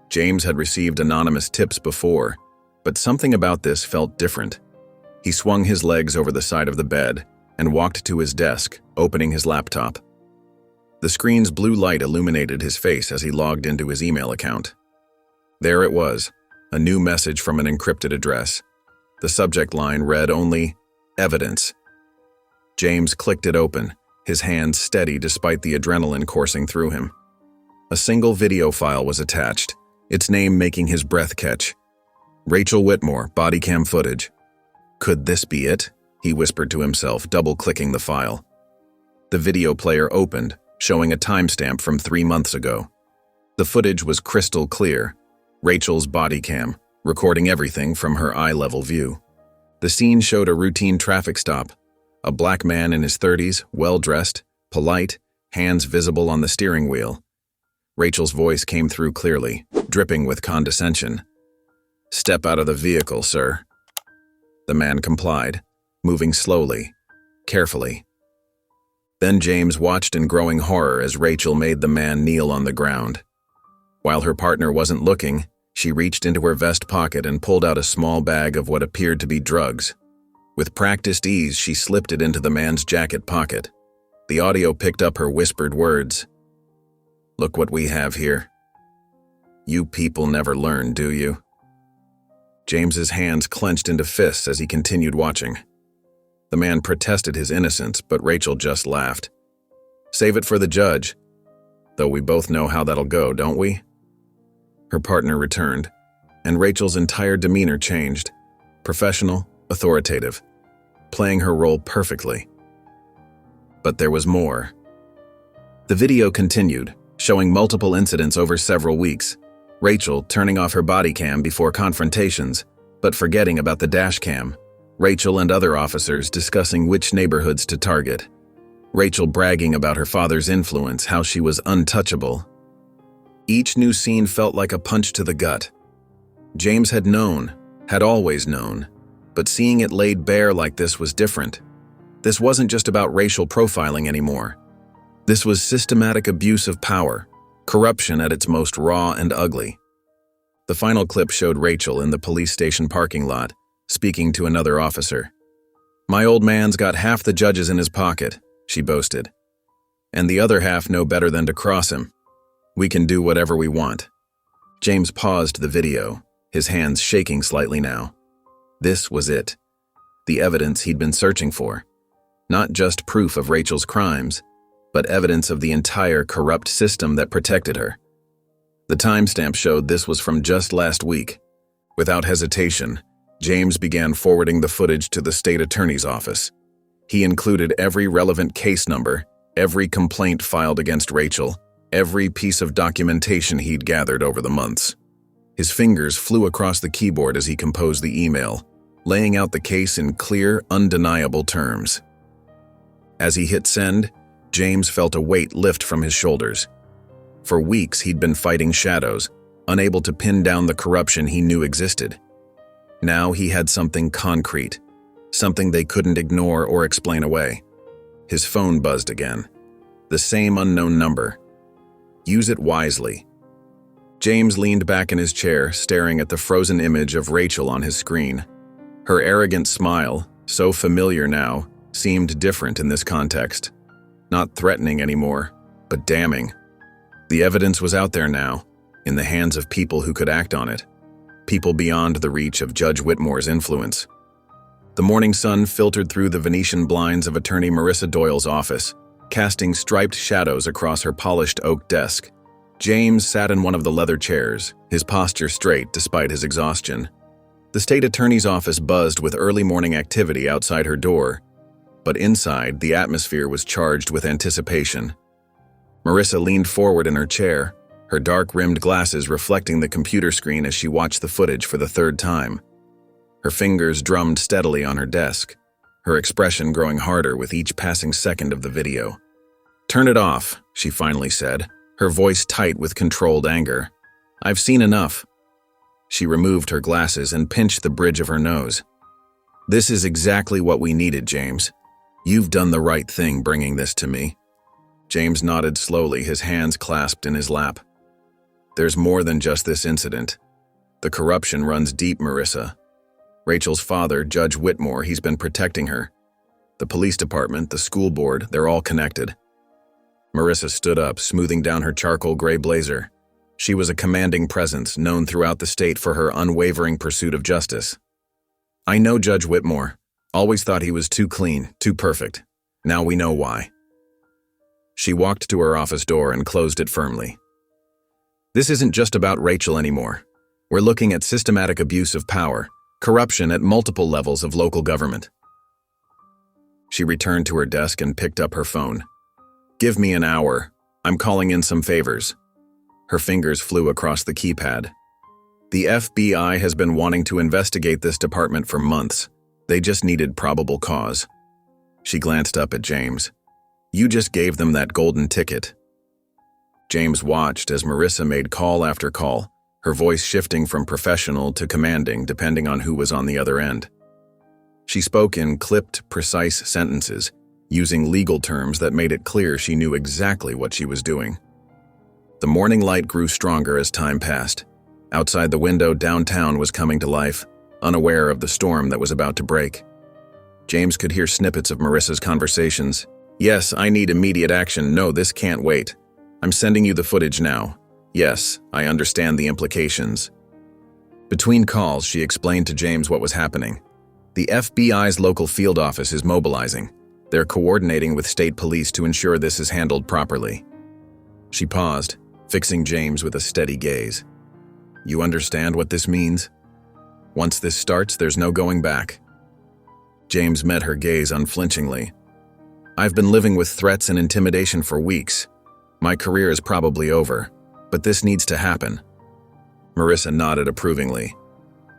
James had received anonymous tips before, but something about this felt different. He swung his legs over the side of the bed and walked to his desk, opening his laptop. The screen's blue light illuminated his face as he logged into his email account. There it was, a new message from an encrypted address. The subject line read only, "Evidence." James clicked it open, his hands steady despite the adrenaline coursing through him. A single video file was attached, its name making his breath catch. Rachel Whitmore, body cam footage. Could this be it? He whispered to himself, double-clicking the file. The video player opened, showing a timestamp from 3 months ago. The footage was crystal clear, Rachel's body cam, recording everything from her eye-level view. The scene showed a routine traffic stop, a black man in his 30s, well-dressed, polite, hands visible on the steering wheel. Rachel's voice came through clearly, dripping with condescension. "Step out of the vehicle, sir." The man complied, moving slowly, carefully. Then James watched in growing horror as Rachel made the man kneel on the ground. While her partner wasn't looking, she reached into her vest pocket and pulled out a small bag of what appeared to be drugs. With practiced ease, she slipped it into the man's jacket pocket. The audio picked up her whispered words. "Look what we have here. You people never learn, do you?" James's hands clenched into fists as he continued watching. The man protested his innocence, but Rachel just laughed. "Save it for the judge. Though we both know how that'll go, don't we?" Her partner returned, and Rachel's entire demeanor changed. Professional, authoritative, playing her role perfectly. But there was more. The video continued, showing multiple incidents over several weeks. Rachel turning off her body cam before confrontations, but forgetting about the dash cam. Rachel and other officers discussing which neighborhoods to target. Rachel bragging about her father's influence, how she was untouchable. Each new scene felt like a punch to the gut. James had known, had always known, but seeing it laid bare like this was different. This wasn't just about racial profiling anymore. This was systematic abuse of power, corruption at its most raw and ugly. The final clip showed Rachel in the police station parking lot, speaking to another officer. "My old man's got half the judges in his pocket," she boasted. "And the other half know better than to cross him. We can do whatever we want." James paused the video, his hands shaking slightly now. This was it. The evidence he'd been searching for. Not just proof of Rachel's crimes, but evidence of the entire corrupt system that protected her. The timestamp showed this was from just last week. Without hesitation, James began forwarding the footage to the state attorney's office. He included every relevant case number, every complaint filed against Rachel, every piece of documentation he'd gathered over the months. His fingers flew across the keyboard as he composed the email, laying out the case in clear, undeniable terms. As he hit send, James felt a weight lift from his shoulders. For weeks, he'd been fighting shadows, unable to pin down the corruption he knew existed. Now he had something concrete, something they couldn't ignore or explain away. His phone buzzed again. The same unknown number. Use it wisely. James leaned back in his chair, staring at the frozen image of Rachel on his screen. Her arrogant smile, so familiar now, seemed different in this context. Not threatening anymore, but damning. The evidence was out there now, in the hands of people who could act on it. People beyond the reach of Judge Whitmore's influence. The morning sun filtered through the Venetian blinds of attorney Marissa Doyle's office, casting striped shadows across her polished oak desk. James sat in one of the leather chairs, his posture straight despite his exhaustion. The state attorney's office buzzed with early morning activity outside her door, but inside, the atmosphere was charged with anticipation. Marissa leaned forward in her chair, her dark-rimmed glasses reflecting the computer screen as she watched the footage for the third time. Her fingers drummed steadily on her desk, her expression growing harder with each passing second of the video. "Turn it off," she finally said, her voice tight with controlled anger. "I've seen enough." She removed her glasses and pinched the bridge of her nose. "This is exactly what we needed, James. You've done the right thing bringing this to me." James nodded slowly, his hands clasped in his lap. "There's more than just this incident. The corruption runs deep, Marissa. Rachel's father, Judge Whitmore, he's been protecting her. The police department, the school board, they're all connected." Marissa stood up, smoothing down her charcoal gray blazer. She was a commanding presence, known throughout the state for her unwavering pursuit of justice. "I know Judge Whitmore. Always thought he was too clean, too perfect. Now we know why." She walked to her office door and closed it firmly. "This isn't just about Rachel anymore. We're looking at systematic abuse of power, corruption at multiple levels of local government." She returned to her desk and picked up her phone. "Give me an hour. I'm calling in some favors." Her fingers flew across the keypad. "The FBI has been wanting to investigate this department for months. They just needed probable cause." She glanced up at James. "You just gave them that golden ticket." James watched as Marissa made call after call, her voice shifting from professional to commanding depending on who was on the other end. She spoke in clipped, precise sentences, using legal terms that made it clear she knew exactly what she was doing. The morning light grew stronger as time passed. Outside the window, downtown was coming to life, unaware of the storm that was about to break. James could hear snippets of Marissa's conversations. "Yes, I need immediate action. No, this can't wait. I'm sending you the footage now. Yes, I understand the implications." Between calls, she explained to James what was happening. The FBI's local field office is mobilizing. They're coordinating with state police to ensure this is handled properly. She paused, fixing James with a steady gaze. "You understand what this means? Once this starts, there's no going back." James met her gaze unflinchingly. "I've been living with threats and intimidation for weeks. My career is probably over, but this needs to happen." Marissa nodded approvingly.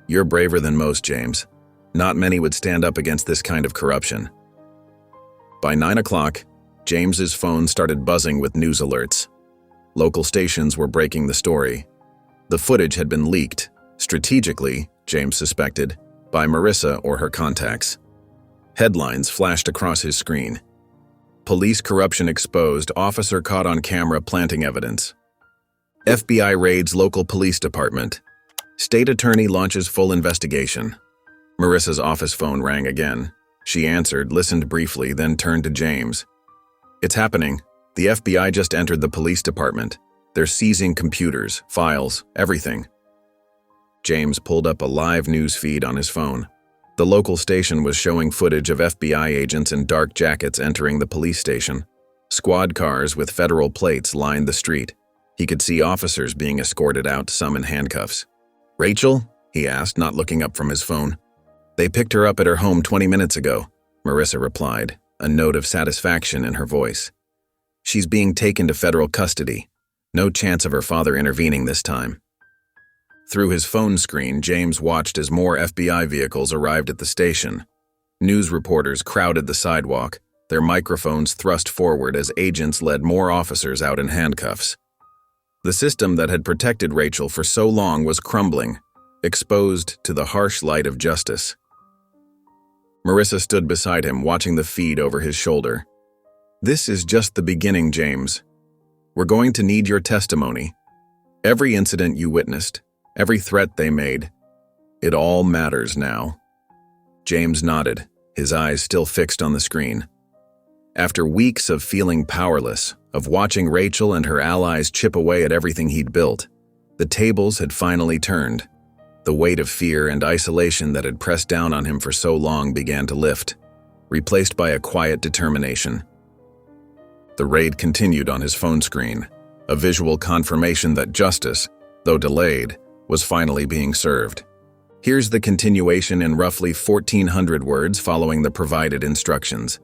"You're braver than most, James. Not many would stand up against this kind of corruption." By 9 o'clock, James's phone started buzzing with news alerts. Local stations were breaking the story. The footage had been leaked, strategically, James suspected, by Marissa or her contacts. Headlines flashed across his screen. "Police corruption exposed, officer caught on camera planting evidence." "FBI raids local police department. State attorney launches full investigation." Marissa's office phone rang again. She answered, listened briefly, then turned to James. "It's happening. The FBI just entered the police department. They're seizing computers, files, everything." James pulled up a live news feed on his phone. The local station was showing footage of FBI agents in dark jackets entering the police station. Squad cars with federal plates lined the street. He could see officers being escorted out, some in handcuffs. "Rachel?" he asked, not looking up from his phone. "They picked her up at her home 20 minutes ago," Marissa replied, a note of satisfaction in her voice. "She's being taken to federal custody. No chance of her father intervening this time." Through his phone screen, James watched as more FBI vehicles arrived at the station. News reporters crowded the sidewalk, their microphones thrust forward as agents led more officers out in handcuffs. The system that had protected Rachel for so long was crumbling, exposed to the harsh light of justice. Marissa stood beside him, watching the feed over his shoulder. "This is just the beginning, James. We're going to need your testimony. Every incident you witnessed, every threat they made, it all matters now." James nodded, his eyes still fixed on the screen. After weeks of feeling powerless, of watching Rachel and her allies chip away at everything he'd built, the tables had finally turned. The weight of fear and isolation that had pressed down on him for so long began to lift, replaced by a quiet determination. The raid continued on his phone screen, a visual confirmation that justice, though delayed, was finally being served. Here's the continuation in roughly 1,400 words following the provided instructions.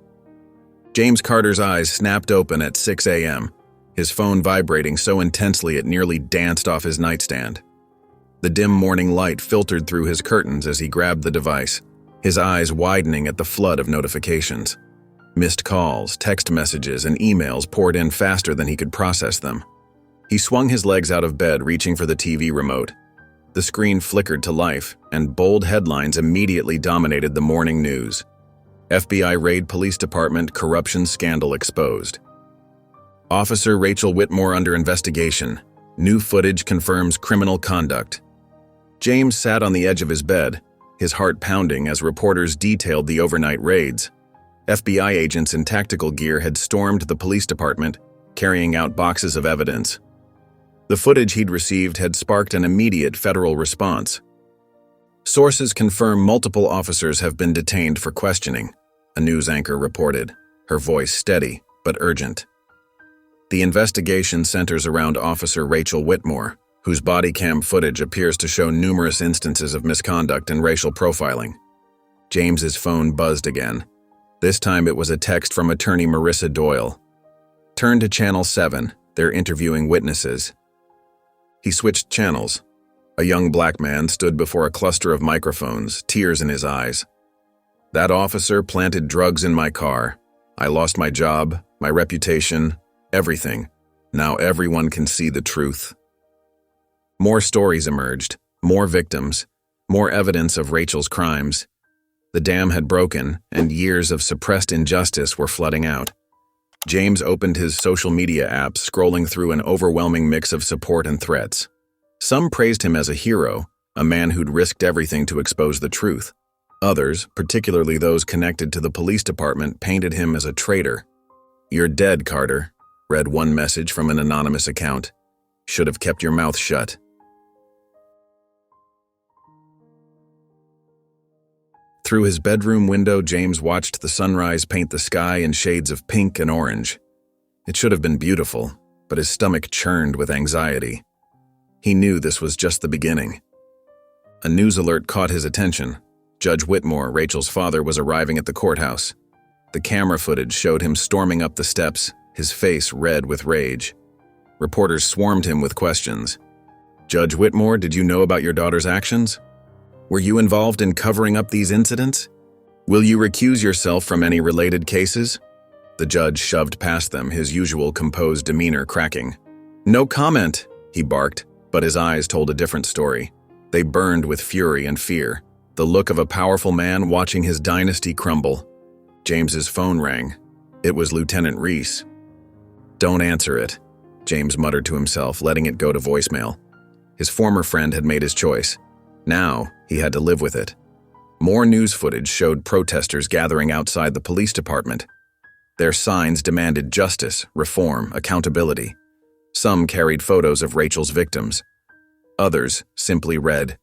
James Carter's eyes snapped open at 6 a.m., his phone vibrating so intensely it nearly danced off his nightstand. The dim morning light filtered through his curtains as he grabbed the device, his eyes widening at the flood of notifications. Missed calls, text messages, and emails poured in faster than he could process them. He swung his legs out of bed, reaching for the TV remote. The screen flickered to life, and bold headlines immediately dominated the morning news. FBI raid police department, corruption scandal exposed. Officer Rachel Whitmore under investigation. New footage confirms criminal conduct. James sat on the edge of his bed, his heart pounding as reporters detailed the overnight raids. FBI agents in tactical gear had stormed the police department, carrying out boxes of evidence. The footage he'd received had sparked an immediate federal response. Sources confirm multiple officers have been detained for questioning, a news anchor reported, her voice steady but urgent. The investigation centers around Officer Rachel Whitmore, whose body cam footage appears to show numerous instances of misconduct and racial profiling. James's phone buzzed again. This time it was a text from attorney Marissa Doyle. "Turn to Channel 7, they're interviewing witnesses." He switched channels. A young black man stood before a cluster of microphones, tears in his eyes. "That officer planted drugs in my car. I lost my job, my reputation, everything. Now everyone can see the truth." More stories emerged, more victims, more evidence of Rachel's crimes. The dam had broken, and years of suppressed injustice were flooding out. James opened his social media apps, scrolling through an overwhelming mix of support and threats. Some praised him as a hero, a man who'd risked everything to expose the truth. Others, particularly those connected to the police department, painted him as a traitor. "You're dead, Carter," read one message from an anonymous account. "Should have kept your mouth shut." Through his bedroom window, James watched the sunrise paint the sky in shades of pink and orange. It should have been beautiful, but his stomach churned with anxiety. He knew this was just the beginning. A news alert caught his attention. Judge Whitmore, Rachel's father, was arriving at the courthouse. The camera footage showed him storming up the steps, his face red with rage. Reporters swarmed him with questions. "Judge Whitmore, did you know about your daughter's actions? Were you involved in covering up these incidents? Will you recuse yourself from any related cases?" The judge shoved past them, his usual composed demeanor cracking. "No comment," he barked, but his eyes told a different story. They burned with fury and fear, the look of a powerful man watching his dynasty crumble. James's phone rang. It was Lieutenant Reese. "Don't answer it," James muttered to himself, letting it go to voicemail. His former friend had made his choice. Now, he had to live with it. More news footage showed protesters gathering outside the police department. Their signs demanded justice, reform, accountability. Some carried photos of Rachel's victims. Others simply read,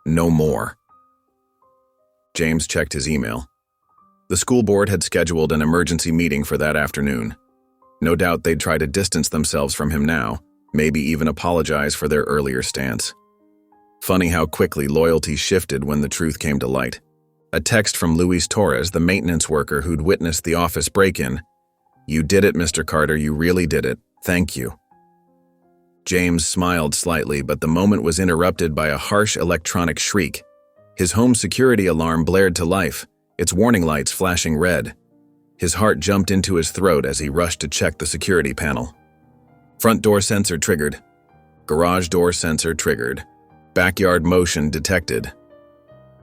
"No more." James checked his email. The school board had scheduled an emergency meeting for that afternoon. No doubt they'd try to distance themselves from him now, maybe even apologize for their earlier stance. Funny how quickly loyalty shifted when the truth came to light. A text from Luis Torres, the maintenance worker who'd witnessed the office break-in. "You did it, Mr. Carter, you really did it. Thank you." James smiled slightly, but the moment was interrupted by a harsh electronic shriek. His home security alarm blared to life, its warning lights flashing red. His heart jumped into his throat as he rushed to check the security panel. Front door sensor triggered. Garage door sensor triggered. Backyard motion detected.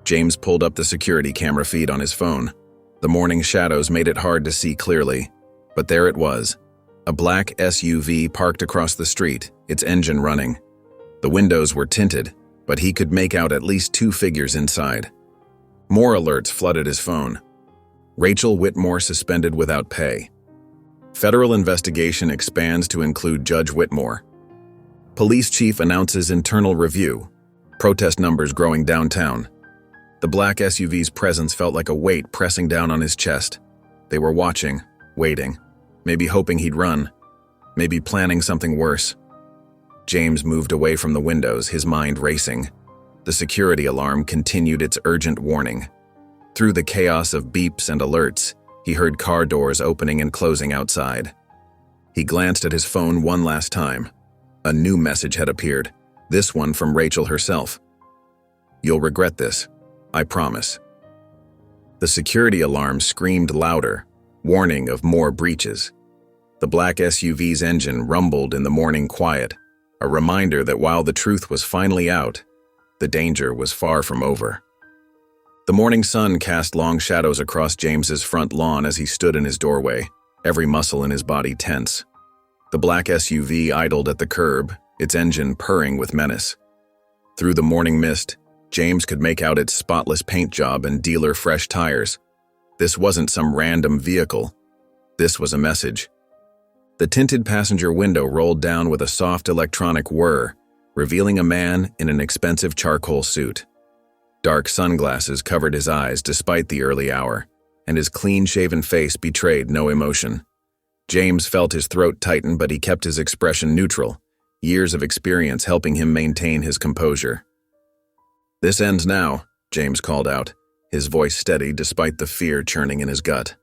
James pulled up the security camera feed on his phone. The morning shadows made it hard to see clearly, but there it was. A black SUV parked across the street, its engine running. The windows were tinted, but he could make out at least 2 figures inside. More alerts flooded his phone. Rachel Whitmore suspended without pay. Federal investigation expands to include Judge Whitmore. Police chief announces internal review. Protest numbers growing downtown. The black SUV's presence felt like a weight pressing down on his chest. They were watching, waiting, maybe hoping he'd run, maybe planning something worse. James moved away from the windows, his mind racing. The security alarm continued its urgent warning. Through the chaos of beeps and alerts, he heard car doors opening and closing outside. He glanced at his phone one last time. A new message had appeared, this one from Rachel herself. "You'll regret this, I promise." The security alarm screamed louder, warning of more breaches. The black SUV's engine rumbled in the morning quiet, a reminder that while the truth was finally out, the danger was far from over. The morning sun cast long shadows across James's front lawn as he stood in his doorway, every muscle in his body tense. The black SUV idled at the curb, its engine purring with menace. Through the morning mist, James could make out its spotless paint job and dealer-fresh tires. This wasn't some random vehicle. This was a message. The tinted passenger window rolled down with a soft electronic whir, revealing a man in an expensive charcoal suit. Dark sunglasses covered his eyes despite the early hour, and his clean-shaven face betrayed no emotion. James felt his throat tighten, but he kept his expression neutral, years of experience helping him maintain his composure. "This ends now," James called out, his voice steady despite the fear churning in his gut.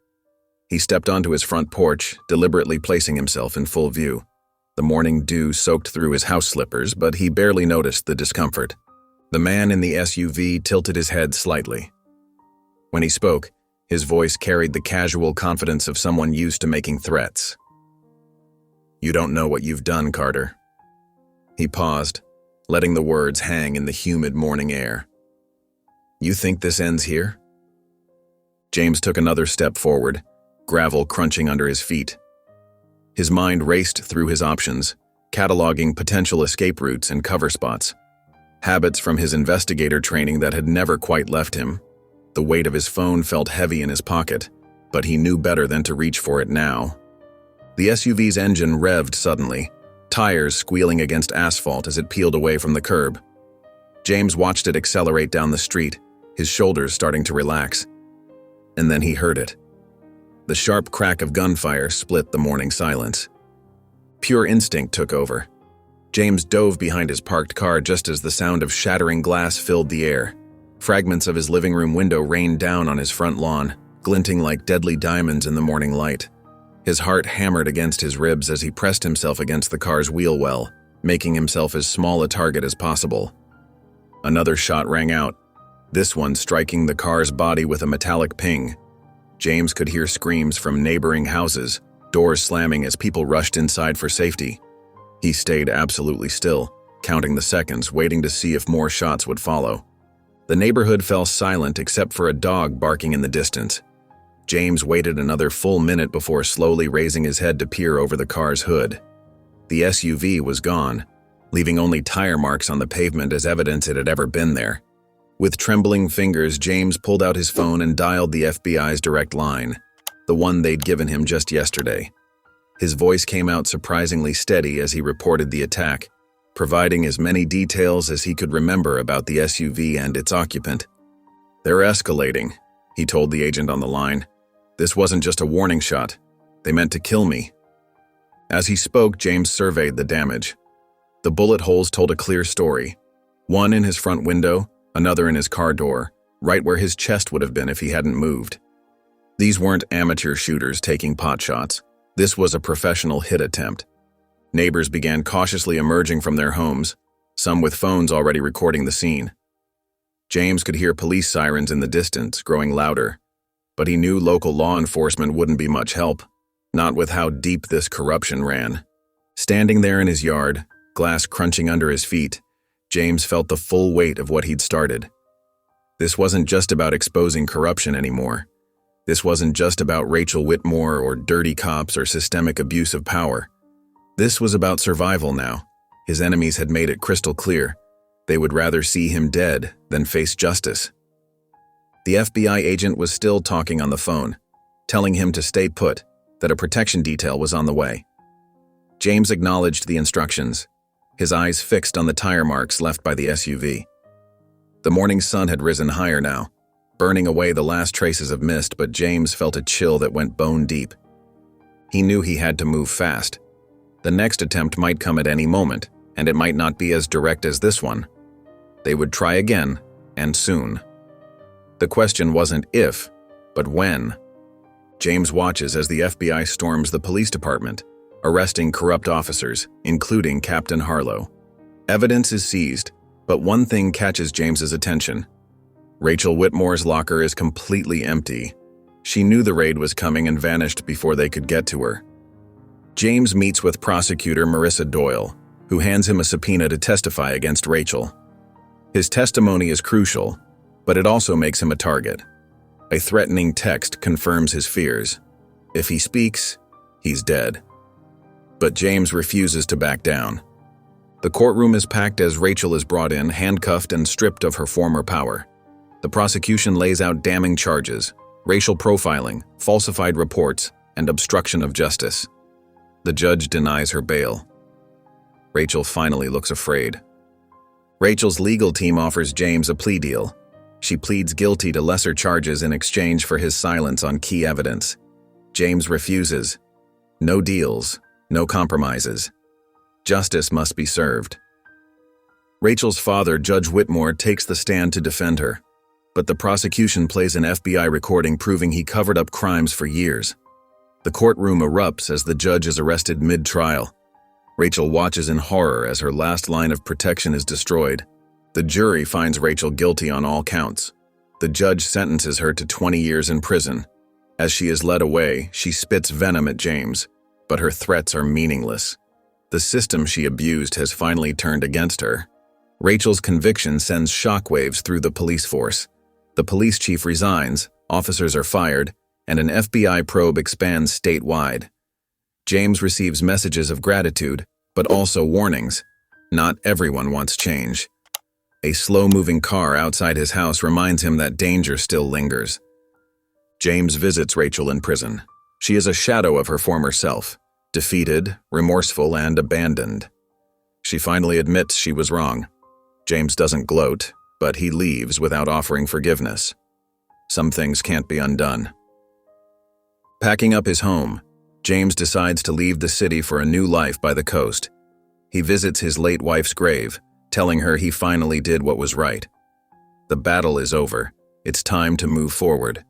He stepped onto his front porch, deliberately placing himself in full view. The morning dew soaked through his house slippers, but he barely noticed the discomfort. The man in the SUV tilted his head slightly. When he spoke, his voice carried the casual confidence of someone used to making threats. "You don't know what you've done, Carter." He paused, letting the words hang in the humid morning air. "You think this ends here?" James took another step forward, gravel crunching under his feet. His mind raced through his options, cataloging potential escape routes and cover spots. Habits from his investigator training that had never quite left him. The weight of his phone felt heavy in his pocket, but he knew better than to reach for it now. The SUV's engine revved suddenly, tires squealing against asphalt as it peeled away from the curb. James watched it accelerate down the street, his shoulders starting to relax. And then he heard it. The sharp crack of gunfire split the morning silence. Pure instinct took over. James dove behind his parked car just as the sound of shattering glass filled the air. Fragments of his living room window rained down on his front lawn, glinting like deadly diamonds in the morning light. His heart hammered against his ribs as he pressed himself against the car's wheel well, making himself as small a target as possible. Another shot rang out, this one striking the car's body with a metallic ping. James could hear screams from neighboring houses, doors slamming as people rushed inside for safety. He stayed absolutely still, counting the seconds, waiting to see if more shots would follow. The neighborhood fell silent except for a dog barking in the distance. James waited another full minute before slowly raising his head to peer over the car's hood. The SUV was gone, leaving only tire marks on the pavement as evidence it had ever been there. With trembling fingers, James pulled out his phone and dialed the FBI's direct line, the one they'd given him just yesterday. His voice came out surprisingly steady as he reported the attack, providing as many details as he could remember about the SUV and its occupant. "They're escalating," he told the agent on the line. "This wasn't just a warning shot. They meant to kill me." As he spoke, James surveyed the damage. The bullet holes told a clear story. One in his front window, another in his car door, right where his chest would have been if he hadn't moved. These weren't amateur shooters taking pot shots. This was a professional hit attempt. Neighbors began cautiously emerging from their homes, some with phones already recording the scene. James could hear police sirens in the distance, growing louder, but he knew local law enforcement wouldn't be much help, not with how deep this corruption ran. Standing there in his yard, glass crunching under his feet, James felt the full weight of what he'd started. This wasn't just about exposing corruption anymore. This wasn't just about Rachel Whitmore or dirty cops or systemic abuse of power. This was about survival now. His enemies had made it crystal clear. They would rather see him dead than face justice. The FBI agent was still talking on the phone, telling him to stay put, that a protection detail was on the way. James acknowledged the instructions, his eyes fixed on the tire marks left by the SUV. The morning sun had risen higher now, burning away the last traces of mist, but James felt a chill that went bone deep. He knew he had to move fast. The next attempt might come at any moment, and it might not be as direct as this one. They would try again, and soon. The question wasn't if, but when. James watches as the FBI storms the police department, arresting corrupt officers, including Captain Harlow. Evidence is seized, but one thing catches James's attention. Rachel Whitmore's locker is completely empty. She knew the raid was coming and vanished before they could get to her. James meets with prosecutor Marissa Doyle, who hands him a subpoena to testify against Rachel. His testimony is crucial, but it also makes him a target. A threatening text confirms his fears. If he speaks, he's dead. But James refuses to back down. The courtroom is packed as Rachel is brought in, handcuffed and stripped of her former power. The prosecution lays out damning charges: racial profiling, falsified reports, and obstruction of justice. The judge denies her bail. Rachel finally looks afraid. Rachel's legal team offers James a plea deal. She pleads guilty to lesser charges in exchange for his silence on key evidence. James refuses. No deals, no compromises. Justice must be served. Rachel's father, Judge Whitmore, takes the stand to defend her, but the prosecution plays an FBI recording proving he covered up crimes for years. The courtroom erupts as the judge is arrested mid-trial. Rachel watches in horror as her last line of protection is destroyed. The jury finds Rachel guilty on all counts. The judge sentences her to 20 years in prison. As she is led away, she spits venom at James, but her threats are meaningless. The system she abused has finally turned against her. Rachel's conviction sends shockwaves through the police force. The police chief resigns, officers are fired, and an FBI probe expands statewide. James receives messages of gratitude, but also warnings. Not everyone wants change. A slow-moving car outside his house reminds him that danger still lingers. James visits Rachel in prison. She is a shadow of her former self, defeated, remorseful, and abandoned. She finally admits she was wrong. James doesn't gloat, but he leaves without offering forgiveness. Some things can't be undone. Packing up his home, James decides to leave the city for a new life by the coast. He visits his late wife's grave, telling her he finally did what was right. The battle is over. It's time to move forward.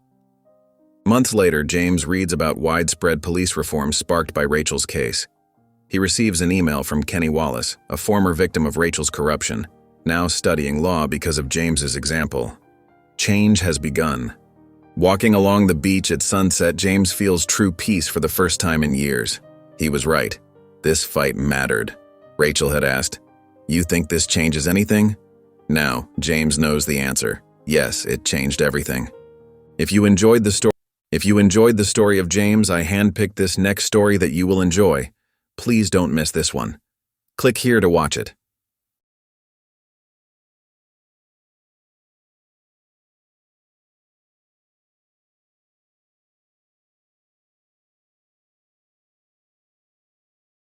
Months later, James reads about widespread police reform sparked by Rachel's case. He receives an email from Kenny Wallace, a former victim of Rachel's corruption, now studying law because of James's example. Change has begun. Walking along the beach at sunset, James feels true peace for the first time in years. He was right. This fight mattered. Rachel had asked, "You think this changes anything?" Now, James knows the answer. Yes, it changed everything. If you enjoyed the story of James, I handpicked this next story that you will enjoy. Please don't miss this one. Click here to watch it.